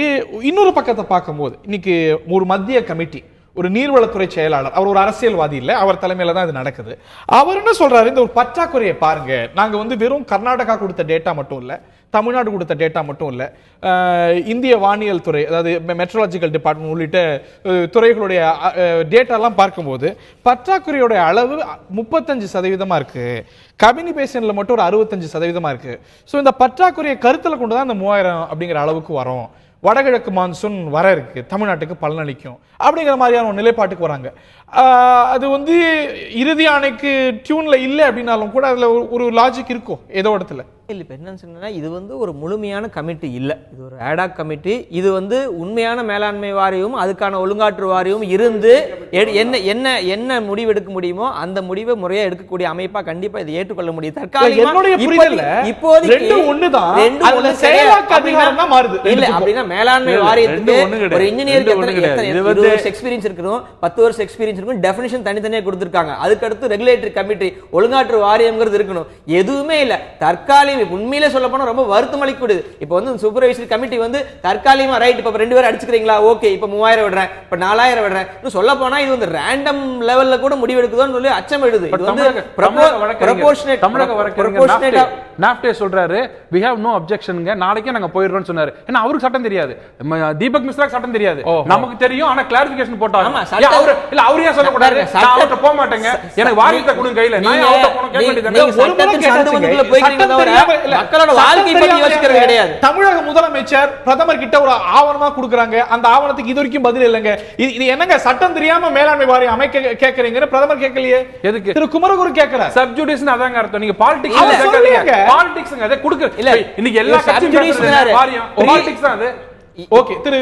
Speaker 1: இன்னொரு பக்கத்தை பார்க்கும்போது, இன்னைக்கு ஒரு மத்திய கமிட்டி, ஒரு நீர்வளத்துறை செயலாளர், அவர் ஒரு அரசியல்வாதி இல்ல, அவர் தலைமையில தான் இது நடக்குது. அவர் என்ன சொல்றாரு? இந்த ஒரு பற்றாக்குறையை பாருங்க, நாங்க வந்து வெறும் கர்நாடகா கொடுத்த டேட்டா மட்டும் இல்ல, தமிழ்நாடு கொடுத்த டேட்டா மட்டும் இல்ல, இந்திய வானியல் துறை, அதாவது மெட்ரோலாஜிக்கல் டிபார்ட்மெண்ட் உள்ளிட்ட துறைகளுடைய டேட்டா எல்லாம் பார்க்கும்போது பற்றாக்குறையோட அளவு 35% இருக்கு. கபினி பேசின்ல மட்டும் ஒரு 65% இருக்கு. ஸோ இந்த பற்றாக்குறையை கருத்துல கொண்டுதான் இந்த 3000 அப்படிங்கிற அளவுக்கு வரும். வடகிழக்கு மான்சூன் வர இருக்கு, தமிழ்நாட்டுக்கு பலனளிக்கும் அப்படிங்கிற மாதிரியான ஒரு நிலைப்பாட்டுக்கு வராங்க. அது வந்து இறுதி ஆணைக்கு டியூன்ல இல்லை அப்படின்னாலும் கூட அதுல ஒரு லாஜிக் இருக்கும் ஏதோ இடத்துல.
Speaker 2: இல்லை, இப்போ என்னன்னு சொன்னா, இது வந்து ஒரு முழுமையான கமிட்டி இல்லை, இது ஒரு ஆடாக் கமிட்டி. இது வந்து உண்மையான மேலாண்மை வாரியம், அதுக்கான ஒழுங்காற்று வாரியம் இருந்து என்ன முடிவு எடுக்க முடியுமோ அந்த முடிவை முறையா எடுக்கக்கூடிய அமைப்பா கண்டிப்பா இதை ஏற்றுக்கொள்ள முடியும். தற்காலிகமா மேலாண்மை வாரியத்துக்கு ஒரு இன்ஜினியருக்கு எக்ஸ்பீரியன்ஸ் இருக்கணும், 10 வருஷம் எக்ஸ்பீரியன்ஸ் இருக்கணும், டெஃபினிஷன் தனித்தனியா கொடுத்திருக்காங்க. அதுக்கு அடுத்து ரெகுலேட்டரி கமிட்டி, ஒழுங்காற்று வாரியம்ங்கிறது இருக்கணும். எதுவுமே இல்ல. தற்காலிக உண்மையிலே சொல்ல போனா ரொம்ப வருத்தம் அளிக்கப்படுது. இப்போ வந்து சூப்பர்வைசரி கமிட்டி வந்து தற்காலிகமா ரைட், இப்ப 2 பேர் அடிச்சுக்கிறீங்களா, ஓகே, இப்ப 3000 விடுறேன், இப்ப 4000 விடுறேன். சொல்ல போனா இது வந்து ரேண்டம் லெவல்ல கூட முடிவு எடுக்குதோன்னு சொல்லி அச்சம் எழுது. இது வந்து
Speaker 3: நாப்டே சொல்றாரு we have no objectionங்க, நாளைக்கே நாங்க போயிடுறோம்னு சொன்னாரு. ஏன்னா அவருக்கு சட்டம் தெரியாது, தீபக் மிஸ்ராக்கு சட்டம் தெரியாது, நமக்கு தெரியும். ஆனா கிளாரிபிகேஷன் போட்டாங்க. அவரு இல்ல, அவரு ஏன் சொல்லக்கூடாது? நான் அவர்ட்ட போக மாட்டேங்க, எனக்கு வாரியத்தை கொடுங்க கையில, நான் அவர்ட்ட போணும் கேட்க வேண்டியது.
Speaker 2: மக்களோட வாழ்க்கை பத்தி யோசிக்கிறது கிடையாது.
Speaker 1: தமிழக முதலமைச்சர் பிரதமர் கிட்ட ஒரு ஆவணமா கொடுக்குறாங்க, அந்த ஆவணத்துக்கு இது வரைக்கும் பதில் இல்லைங்க. இது என்னங்க சட்டம் தெரியாம மேலாண்மை வாரியம் அமைக்க கேக்குறீங்க? பிரதமர் கேட்கலையே, எதுக்கு திரு குமரகுரு கேக்குறார்?
Speaker 3: சப்ஜுடிஸ் அதாங்க அர்த்தம். நீங்க பாலிடிக்ஸ் பாலிடிக்ஸ்ங்க அதை கொடுக்க இல்ல. இன்னைக்கு எல்லா கட்சியும் வாரியம் பாலிடிக்ஸ் தான் அது.
Speaker 1: ஓகே, திரு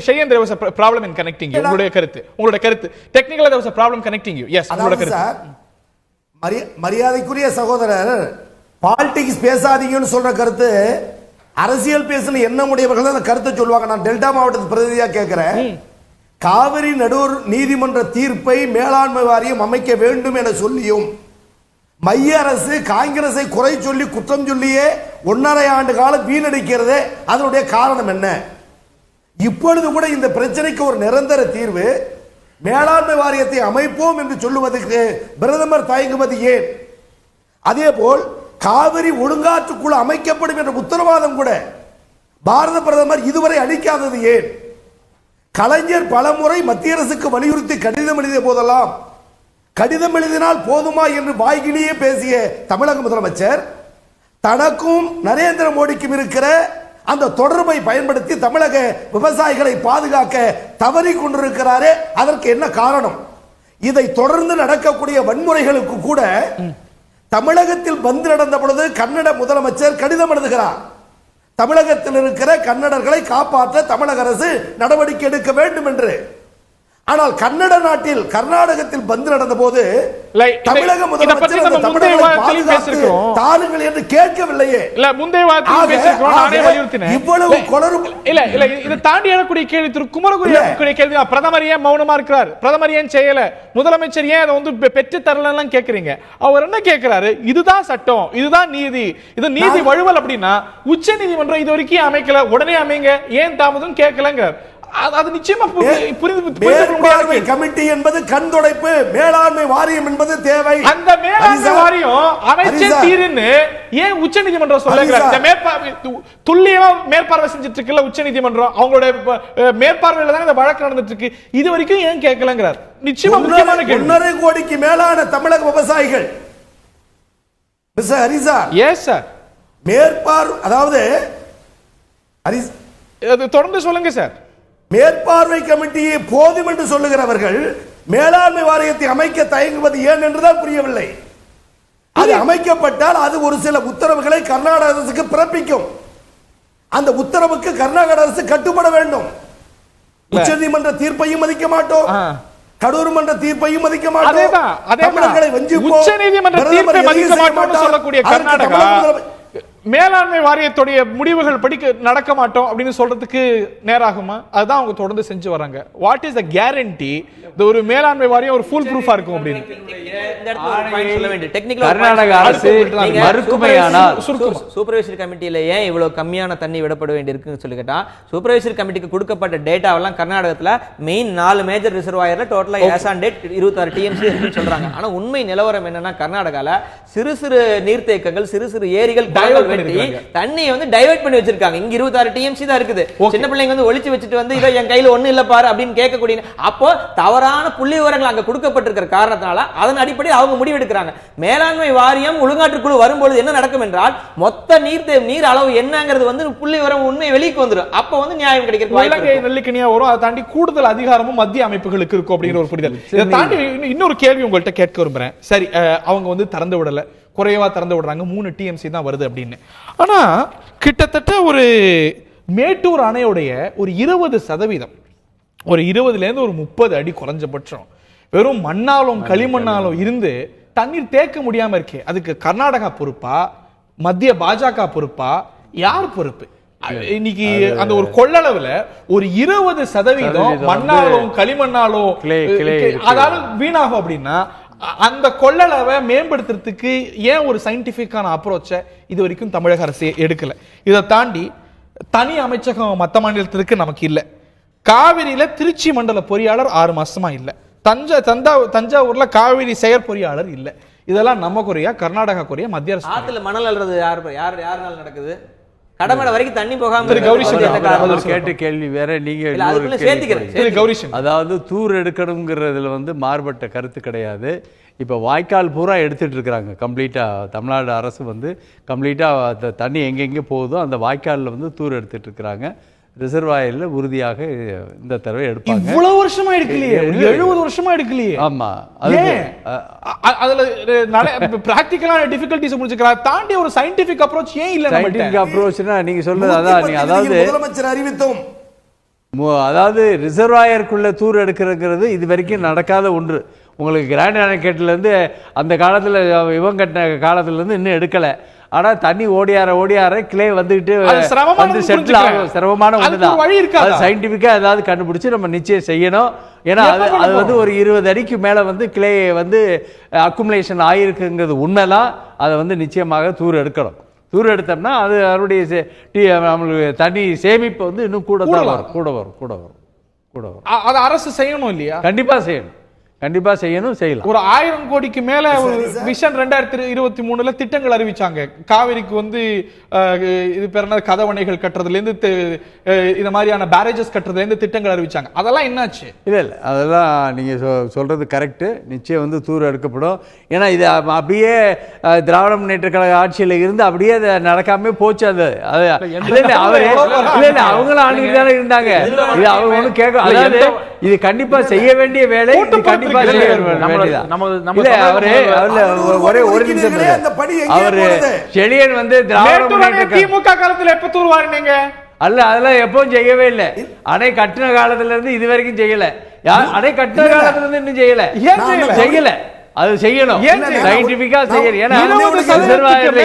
Speaker 1: ஷையன், there was a problem in connecting you. உங்களுடைய கருத்து டெக்னிக்கலா there was a problem connecting you. yes, உங்களுடைய கருத்து.
Speaker 4: மரியாதைக்குரிய சகோதரர், பாலிடிக்ஸ் பேசாதீங்கன்னு சொல்ற கருத்து, அரசியல் பேசல என்ன முடியவர்கள் அந்த கருத்தை சொல்லுவாங்க. நான் டெல்டா மாவட்டத்து பிரதிநிதியா கேட்கிறேன். காவிரி நடுவர் நீதிமன்ற தீர்ப்பை மேலாண்மை வாரியம் அமைக்க வேண்டும் என சொல்லியும் மைய அரசு காங்கிரஸை குறை சொல்லி குற்றம் சொல்லியே 1.5 ஆண்டு காலம் வீணடிக்கிறது, அதனுடைய காரணம் என்ன? இப்பொழுது கூட இந்த பிரச்சனைக்கு ஒரு நிரந்தர தீர்வு, மேலாண்மை வாரியத்தை அமைப்போம் என்று சொல்லுவதற்கு பிரதமர் தயங்குவது ஏன்? அதே போல் காவிரி ஒழுங்காற்றுக்குழு அமைக்கப்படும் என்ற உத்தரவாதம் கூட பாரத பிரதமர் இதுவரை அளிக்காதது ஏன்? கலைஞர் பலமுறை மத்திய அரசுக்கு வலியுறுத்தி கடிதம் எழுதிய போதெல்லாம் கடிதம் எழுதினால் போதுமா என்று வாய்கிலேயே பேசிய தமிழக முதலமைச்சர் தனக்கும் நரேந்திர மோடிக்கும் இருக்கிற அந்த தொடர்பை பயன்படுத்தி தமிழக விவசாயிகளை பாதுகாக்க தவறி கொண்டிருக்கிறாரே, அதற்கு என்ன காரணம்? இதை தொடர்ந்து நடக்கக்கூடிய வன்முறைகளுக்கு கூட தமிழகத்தில் பந்து நடந்த பொழுது கன்னட முதலமைச்சர் கடிதம் எழுதுகிறார், தமிழகத்தில் இருக்கிற கன்னடர்களை காப்பாற்ற தமிழக அரசு நடவடிக்கை எடுக்க வேண்டும் என்று. ஆனால் கன்னட நாட்டில் கர்நாடகத்தில் பந்து நடந்த போது தமிழக முதலமைச்சர் தாருங்கள் என்று கேட்கவில்லையே. இவ்வளவு குளறும்
Speaker 1: இதை தாண்டி எழக்கூடிய கேள்வி திரு குமரகுரு கேள்வி, பிரதமர் ஏன் மௌனமா இருக்கிறார், பிரதமர் ஏன் செய்யல, முதலமைச்சர் ஏன் அதை வந்து பெற்று தரலாம் கேட்கறீங்க? அவர் என்ன கேட்கிறாரு? இதுதான் சட்டம், இதுதான் நீதி, இது நீதி வழுவல் அப்படின்னா உச்ச நீதிமன்றம் இது வரைக்கும் அமைக்கல, உடனே அமைங்க, ஏன் தாமதம் கேட்கலங்கிறார். அது நிச்சயமா
Speaker 4: மேற்பார்வை கமிட்டி என்பது கண்துடைப்பு, மேலாண்மை வாரியம் என்பது தேவை.
Speaker 1: அந்த மேலாண்மை வாரியம் அமைச்சே தீருன்னு ஏன் உச்சநீதிமன்றம் சொல்லுகிறார்? இந்த மேற்பார்வை துல்லியமா மேற்பார்வை செஞ்சிட்டு இருக்குல்ல உச்சநீதிமன்றம், அவங்களுடைய மேற்பார்வையில தான் இந்த வழக்கு நடந்துட்டு இருக்கு, இது வரைக்கும் ஏன் கேட்கலங்கிறார். நிச்சயமா முக்கியமான கேள்வி.
Speaker 4: 1.5 கோடிக்கு மேலான தமிழக விவசாயிகள் மிஸ்டர் ஹரிசா,
Speaker 1: எஸ் சார்,
Speaker 4: அதாவது
Speaker 1: தொடர்ந்து சொல்லுங்க சார்.
Speaker 4: மேற்பார்வை கமிட்டியை போதும் என்று சொல்லுகிறவர்கள் மேலாண்மை வாரியத்தை அமைக்க தயங்குவது ஏன் என்றுதான் புரியவில்லை. அது அமைக்கப்பட்டால் அது ஒரு சில உத்தரவுகளை கர்நாடக அரசுக்கு பிறப்பிக்கும். அந்த உத்தரவுக்கு கர்நாடக அரசு கட்டுப்பட வேண்டும். உச்சநீதிமன்ற தீர்ப்பையும் மதிக்க மாட்டோம், கடூர் மன்ற தீர்ப்பையும் மதிக்க மாட்டோம். தமிழர்களை வஞ்சிப்போம்.
Speaker 1: உச்சநீதிமன்ற தீர்ப்பை மதிக்க மாட்டோம்னு சொல்லக்கூடிய கர்நாடகா மேலாண்மை வாரியத்துடைய முடிவுகள் படிக்க நடக்க மாட்டோம் அப்படின்னு சொல்றதுக்கு நேராகுமா? அதுதான் அவங்க தொடர்ந்து செஞ்சு வராங்க. வாட் இஸ் த கேரண்டி ஒரு மேலாண்மை வாரியம் ஒரு ஃபுல் ப்ரூஃபா இருக்கும் அப்படின்னு?
Speaker 2: கர்நாடக அரசு மறுக்குமையானால் சூப்பர்வைசரி கமிட்டியில ஏன் இவ்வளவு கம்மியான தண்ணி விடப்பட வேண்டியிருக்குன்னு சொல்லி கேட்டா, சூப்பர்வைசரி கமிட்டிக்கு கொடுக்கப்பட்ட டேட்டாவெல்லாம் கர்நாடகத்துல மெயின் 4 மேஜர் ரிசர்வாயர்ல டோட்டலா ஆஸ் ஆன் டேட் 26 டிஎம்சி இருக்குன்னு சொல்றாங்க. ஆனா உண்மை நிலவரம் என்னன்னா, கர்நாடகால சிறு சிறு நீர்த்தேக்கங்கள், சிறு சிறு ஏரிகள் தண்ணியை வந்து டைவர்ட் பண்ணி வச்சிருக்காங்க. இங்க 26 டிஎம்சி தான் இருக்குது. சின்ன பிள்ளைங்க வந்து ஒளிச்சு வச்சுட்டு வந்து இதோ என் கையில ஒண்ணு இல்ல பாரு அப்படின்னு கேட்கக்கூடிய, அப்போ தவறான புள்ளி விவரங்கள் அங்க கொடுக்கப்பட்டிருக்கிற காரணத்தினால அதன் அடிப்படையில் அவங்க முடிவெடுக்கிறாங்க. மேலாண்மை வாரியம் ஒழுங்காற்றுக்குழு வரும்போது என்ன நடக்கும் என்றால், மொத்த நீர் அளவு என்னங்கிறது வந்து புள்ளி விவரம் உண்மை வெளிக்கு வந்துடும். அப்ப வந்து நியாயம் கிடைக்கிறது
Speaker 1: நெல்லிக்கனியா வரும். அதை தாண்டி கூடுதல் அதிகாரமும் மத்திய அமைப்புகளுக்கு இருக்கும் அப்படிங்கிற ஒரு புரிதல். இதை தாண்டி இன்னொரு கேள்வி உங்கள்கிட்ட கேட்க விரும்புறேன். சரி, அவங்க வந்து திறந்து விடல, குறைவா திறந்து விடுறாங்க, 3 டிஎம்சி தான் வருது அப்படின்னு. ஆனா கிட்டத்தட்ட ஒரு மேட்டூர் அணையுடைய ஒரு 20%, ஒரு 20லேருந்து ஒரு 30 அடி குறைஞ்சபட்சம் வெறும் மண்ணாலும் களிமண்ணாலும் இருந்து தண்ணீர் தேக்க முடியாம இருக்கு. அதுக்கு கர்நாடகா பொறுப்பா, மத்திய பாஜக பொறுப்பா, யார் பொறுப்பு? இன்னைக்கு அந்த ஒரு கொள்ளளவுல ஒரு 20% மண்ணாலும் களிமண்ணாலும் அதாவது வீணாகும் அப்படின்னா, அந்த கொள்ளளவை மேம்படுத்துறதுக்கு ஏன் ஒரு சயின்டிபிக்கான அப்ரோச்சை இது வரைக்கும் தமிழக அரசு எடுக்கல? இதை தாண்டி தனி அமைச்சகம் மற்ற மாநிலத்திற்கு நமக்கு இல்லை. காவிரியில திருச்சி மண்டல பொறியாளர் 6 மாசமா இல்ல. தஞ்சாவூர்ல காவிரி செயற் பொறியாளர் இல்ல. இதெல்லாம் நம்ம குறையா, கர்நாடகா குறையா, மத்திய அரசு?
Speaker 2: ஆத்துல மணல் அள்ளுறது யாருனால நடக்குது? கடமடை வரைக்கும் தண்ணி போகாம
Speaker 5: கேட்ட கேள்வி வேற. நீங்க அதாவது தூர் எடுக்கணுங்கிறதுல வந்து மாறுபட்ட கருத்து கிடையாது. இப்போ வாய்க்கால் பூரா எடுத்துட்டு இருக்கிறாங்க கம்ப்ளீட்டா. தமிழ்நாடு அரசு வந்து கம்ப்ளீட்டா தண்ணி எங்கெங்கே போகுதோ அந்த வாய்க்காலில் வந்து தூர் எடுத்துட்டு இருக்கிறாங்க. ரிசர்வாயர்ல உறுதியாக இந்த தடவை எடுப்பாங்க.
Speaker 1: இவ்வளவு வருஷமா எடுக்கலையே, 70 வருஷமா எடுக்கலையே.
Speaker 5: ஆமா,
Speaker 1: அதுல பிராக்டிகலான டிஃபிகல்டிஸ் முடிச்சுக்கிறாங்க. தாண்டி ஒரு சயின்டிபிக் அப்ரோச் ஏன் இல்ல?
Speaker 5: சயின்டிபிக் அப்ரோச்னா நீங்க சொல்றது அதான். அதாவது
Speaker 4: முதலமைச்சர் அறிவித்தோம்,
Speaker 5: அதாவது ரிசர்வாயருக்குள்ள தூர் எடுக்கிறது இது வரைக்கும் நடக்காத ஒன்று. உங்களுக்கு கிராண்ட் அணைக்கட்டுலேருந்து அந்த காலத்தில் இவங்க கட்டின காலத்துலேருந்து இன்னும் எடுக்கலை. ஆனால் தண்ணி ஓடியார கிளே வந்துக்கிட்டு வந்து செட்டில் ஆகும். சிரமமான ஒன்று தான். அது சயின்டிஃபிக்காக ஏதாவது கண்டுபிடிச்சி நம்ம நிச்சயம் செய்யணும். ஏன்னா அது வந்து ஒரு 20 அடிக்கு மேலே வந்து கிளே வந்து அக்குமுலேஷன் ஆகிருக்குங்கிறது உண்மைதான். அதை வந்து நிச்சயமாக தூர் எடுக்கணும். தூர் எடுத்தோம்னா அது அவருடைய நம்மளுக்கு தண்ணி சேமிப்பு வந்து இன்னும் கூட வரும்.
Speaker 1: அதை அரசு செய்யணும் இல்லையா?
Speaker 5: கண்டிப்பாக செய்யணும், கண்டிப்பா செய்யணும், செய்யலாம்.
Speaker 1: ஒரு 1000 கோடிக்கு மேல விஷன் 2023ல திட்டங்கள் அறிவிச்சாங்க. காவிரிக்கு வந்து இது பேர் என்ன, கதவணைகள் கட்டுறதுல இருந்து இந்த மாதிரியான பேரேஜஸ் கட்டுறதுல இருந்து திட்டங்கள் அறிவிச்சாங்க. அதெல்லாம் என்னாச்சு?
Speaker 5: இல்ல அதெல்லாம் நீங்க சொல்றது கரெக்ட். நிச்சயம் வந்து தூர் எடுக்கப்படும். ஏன்னா இது அப்படியே திராவிட முன்னேற்ற கழக ஆட்சியில இருந்து அப்படியே நடக்காம போச்சு. அது அவங்களும் ஆண்டுகிட்டு தானே இருந்தாங்க. இது அவங்க ஒன்றும் கேட்க, அதாவது இது கண்டிப்பா செய்ய வேண்டிய வேலை. கண்டிப்பா செழியன் வந்து
Speaker 1: திமுக காலத்துல எப்ப தூர்வாரினீங்க?
Speaker 5: அல்ல, அதெல்லாம் எப்பவும் செய்யவே இல்லை. அணை கட்டின காலத்துல இருந்து இது வரைக்கும் செய்யல. அணை கட்டின காலத்துல இருந்து இன்னும் செய்யல. அது செய்யணும், சயின்டிபிக்கா செய்யணும். ஏன்னா ரிசர்வாயர்ல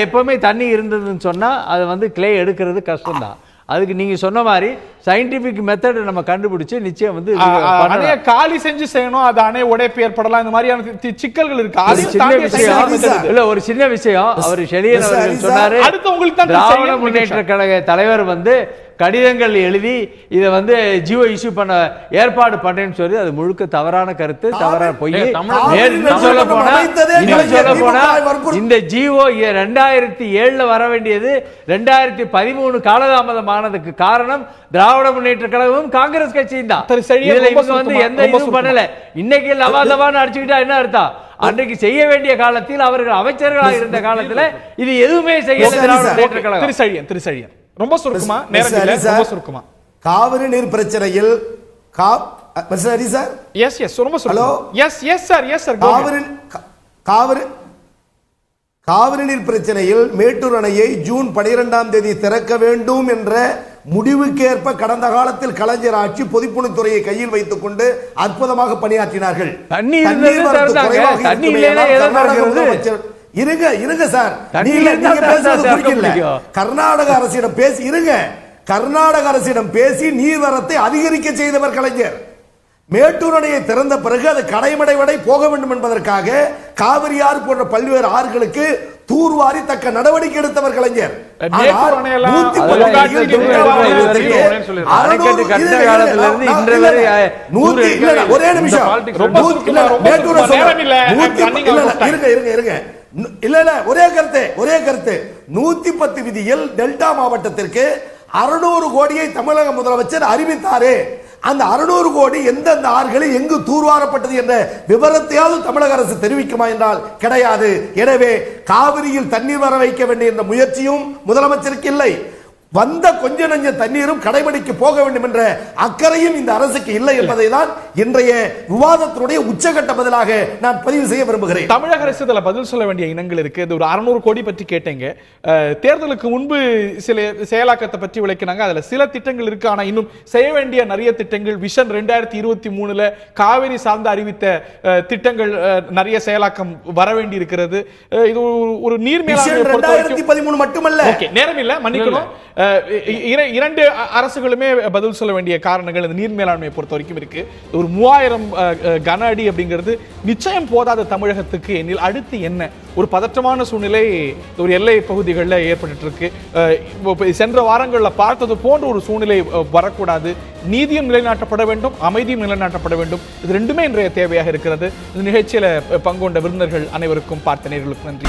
Speaker 5: எப்பவுமே தண்ணி இருந்ததுன்னு சொன்னா அது வந்து கிளே எடுக்கிறது கஷ்டம் தான். அதுக்கு நீங்க சொன்ன மாதிரி சயின்டிபிக் மெத்தட் நம்ம கண்டுபிடிச்சு நிச்சயம் வந்து
Speaker 1: அணைய காலி செஞ்சு செய்யணும். அது அணை உடைப்பு ஏற்படலாம், இந்த மாதிரியான சிக்கல்கள் இருக்கு.
Speaker 5: அது சின்ன விஷயம் இல்ல, ஒரு சின்ன விஷயம். அவர் செழியன் அவர்கள் சொன்னாரு, திராவிட முன்னேற்ற கழக தலைவர் வந்து கடிதங்கள் எழுதி இதை வந்து ஜியோ இஷ்யூ பண்ண ஏற்பாடு பண்ணேன்னு சொல்லி அது முழுக்க தவறான கருத்து, தவறான பொய். சொல்ல போனா இந்த ஜியோ 2007 வர வேண்டியது 2013 காலதாமதம் ஆனதுக்கு காரணம் திராவிட முன்னேற்ற கழகமும் காங்கிரஸ் கட்சியும் தான். இதுல இவங்க வந்து எந்த இதுவும் பண்ணல. இன்னைக்கு லவாதவான்னு அடிச்சுக்கிட்டா என்ன அர்த்தம்? அன்றைக்கு செய்ய வேண்டிய காலத்தில் அவர்கள் அமைச்சர்களாக இருந்த காலத்துல இது எதுவுமே செய்யல திராவிட முன்னேற்ற கழகம்.
Speaker 1: திருச்செழியன் ரொம்ப சுருக்கமா, நேரம் இல்ல, ரொம்ப சுருக்கமா.
Speaker 4: காவிரி நீர் பிரச்சனையில் மிஸ்டர் ஹரி சார்,
Speaker 1: எஸ் ரொம்ப சுருக்கமா. எஸ் சார்
Speaker 4: காவிரி நீர் பிரச்சனையில் மேட்டூர் அணையை ஜூன் 12ஆம் தேதி திறக்க வேண்டும் என்ற முடிவுக்கேற்ப கடந்த காலத்தில் கலைஞர் ஆட்சி பொதுப்பணித்துறையை கையில் வைத்துக் கொண்டு அற்புதமாக பணியாற்றினார்கள். இருங்க சார், கர்நாடக அரசிடம் பேசி கர்நாடக அரசிடம் பேசி நீர்வரத்தை அதிகரிக்க செய்தவர் கலைஞர். மேட்டூர் அணையை திறந்த பிறகு அது கடைமடை வரை போக வேண்டும் என்பதற்காக காவிரி ஆறு போன்ற பல்வேறு ஆறுகளுக்கு தூர்வாரி தக்க நடவடிக்கை எடுத்தவர் கலைஞர். ஒரே நிமிஷம், ஒரே கருத்து 110 விதியில் டெல்டா மாவட்டத்திற்கு 600 கோடியை தமிழக முதலமைச்சர் அறிவித்தாரே, அந்த 600 கோடி எந்தெந்த ஆறுகளில் எங்கு தூர்வாரப்பட்டது என்ற விவரத்தையாவது தமிழக அரசு தெரிவிக்குமா என்றால் கிடையாது. எனவே காவிரியில் தண்ணீர் வர வைக்க வேண்டிய என்ற முயற்சியும் முதலமைச்சருக்கு இல்லை. வந்த கொஞ்ச நஞ்ச தண்ணீரும் கடைமடைக்கு போக வேண்டும் என்ற அக்கறையும் இந்த அரசுக்கு இல்லை என்பதை தான் இன்றைய விவாதத்தினுடைய உச்சகட்ட பதிலாக நான் பதிவு செய்ய விரும்புகிறேன்.
Speaker 1: தமிழக அரசு இதில் பதில் சொல்ல வேண்டிய இனங்கள் இருக்கு. இது ஒரு 600 கோடி பற்றி கேட்டீங்க. தேர்தலுக்கு முன்பு சில செயலாக்கத்தை பற்றி விளக்கினாங்க. அதுல சில திட்டங்கள் இருக்கு, ஆனா இன்னும் செய்ய வேண்டிய நிறைய திட்டங்கள். விஷன் 2023 காவிரி சார்ந்து அறிவித்த திட்டங்கள் நிறைய செயலாக்கம் வர வேண்டி இருக்கிறது. இது ஒரு நீர் மேலாண்மை
Speaker 4: 2013 மட்டுமல்ல.
Speaker 1: நேரம் இல்ல, மன்னிக்கணும். இரண்டு அரசுகளுமே பதில் சொல்ல வேண்டிய காரணங்கள் இந்த நீர் மேலாண்மையை பொறுத்த வரைக்கும் இருக்கு. ஒரு 3000 கன அடி அப்படிங்கிறது நிச்சயம் போதாத தமிழகத்துக்கு. எனில் அடுத்து என்ன? ஒரு பதற்றமான சூழ்நிலை ஒரு எல்லை பகுதிகளில் ஏற்பட்டு இருக்கு. சென்ற வாரங்களில் பார்த்தது போன்ற ஒரு சூழ்நிலை வரக்கூடாது. நீதியும் நிலைநாட்டப்பட வேண்டும், அமைதியும் நிலைநாட்டப்பட வேண்டும். இது ரெண்டுமே இன்றைய தேவையாக இருக்கிறது. இந்த நிகழ்ச்சியில பங்கு கொண்ட விருந்தினர்கள் அனைவருக்கும் பார்த்த நேயர்களுக்கும் நன்றி.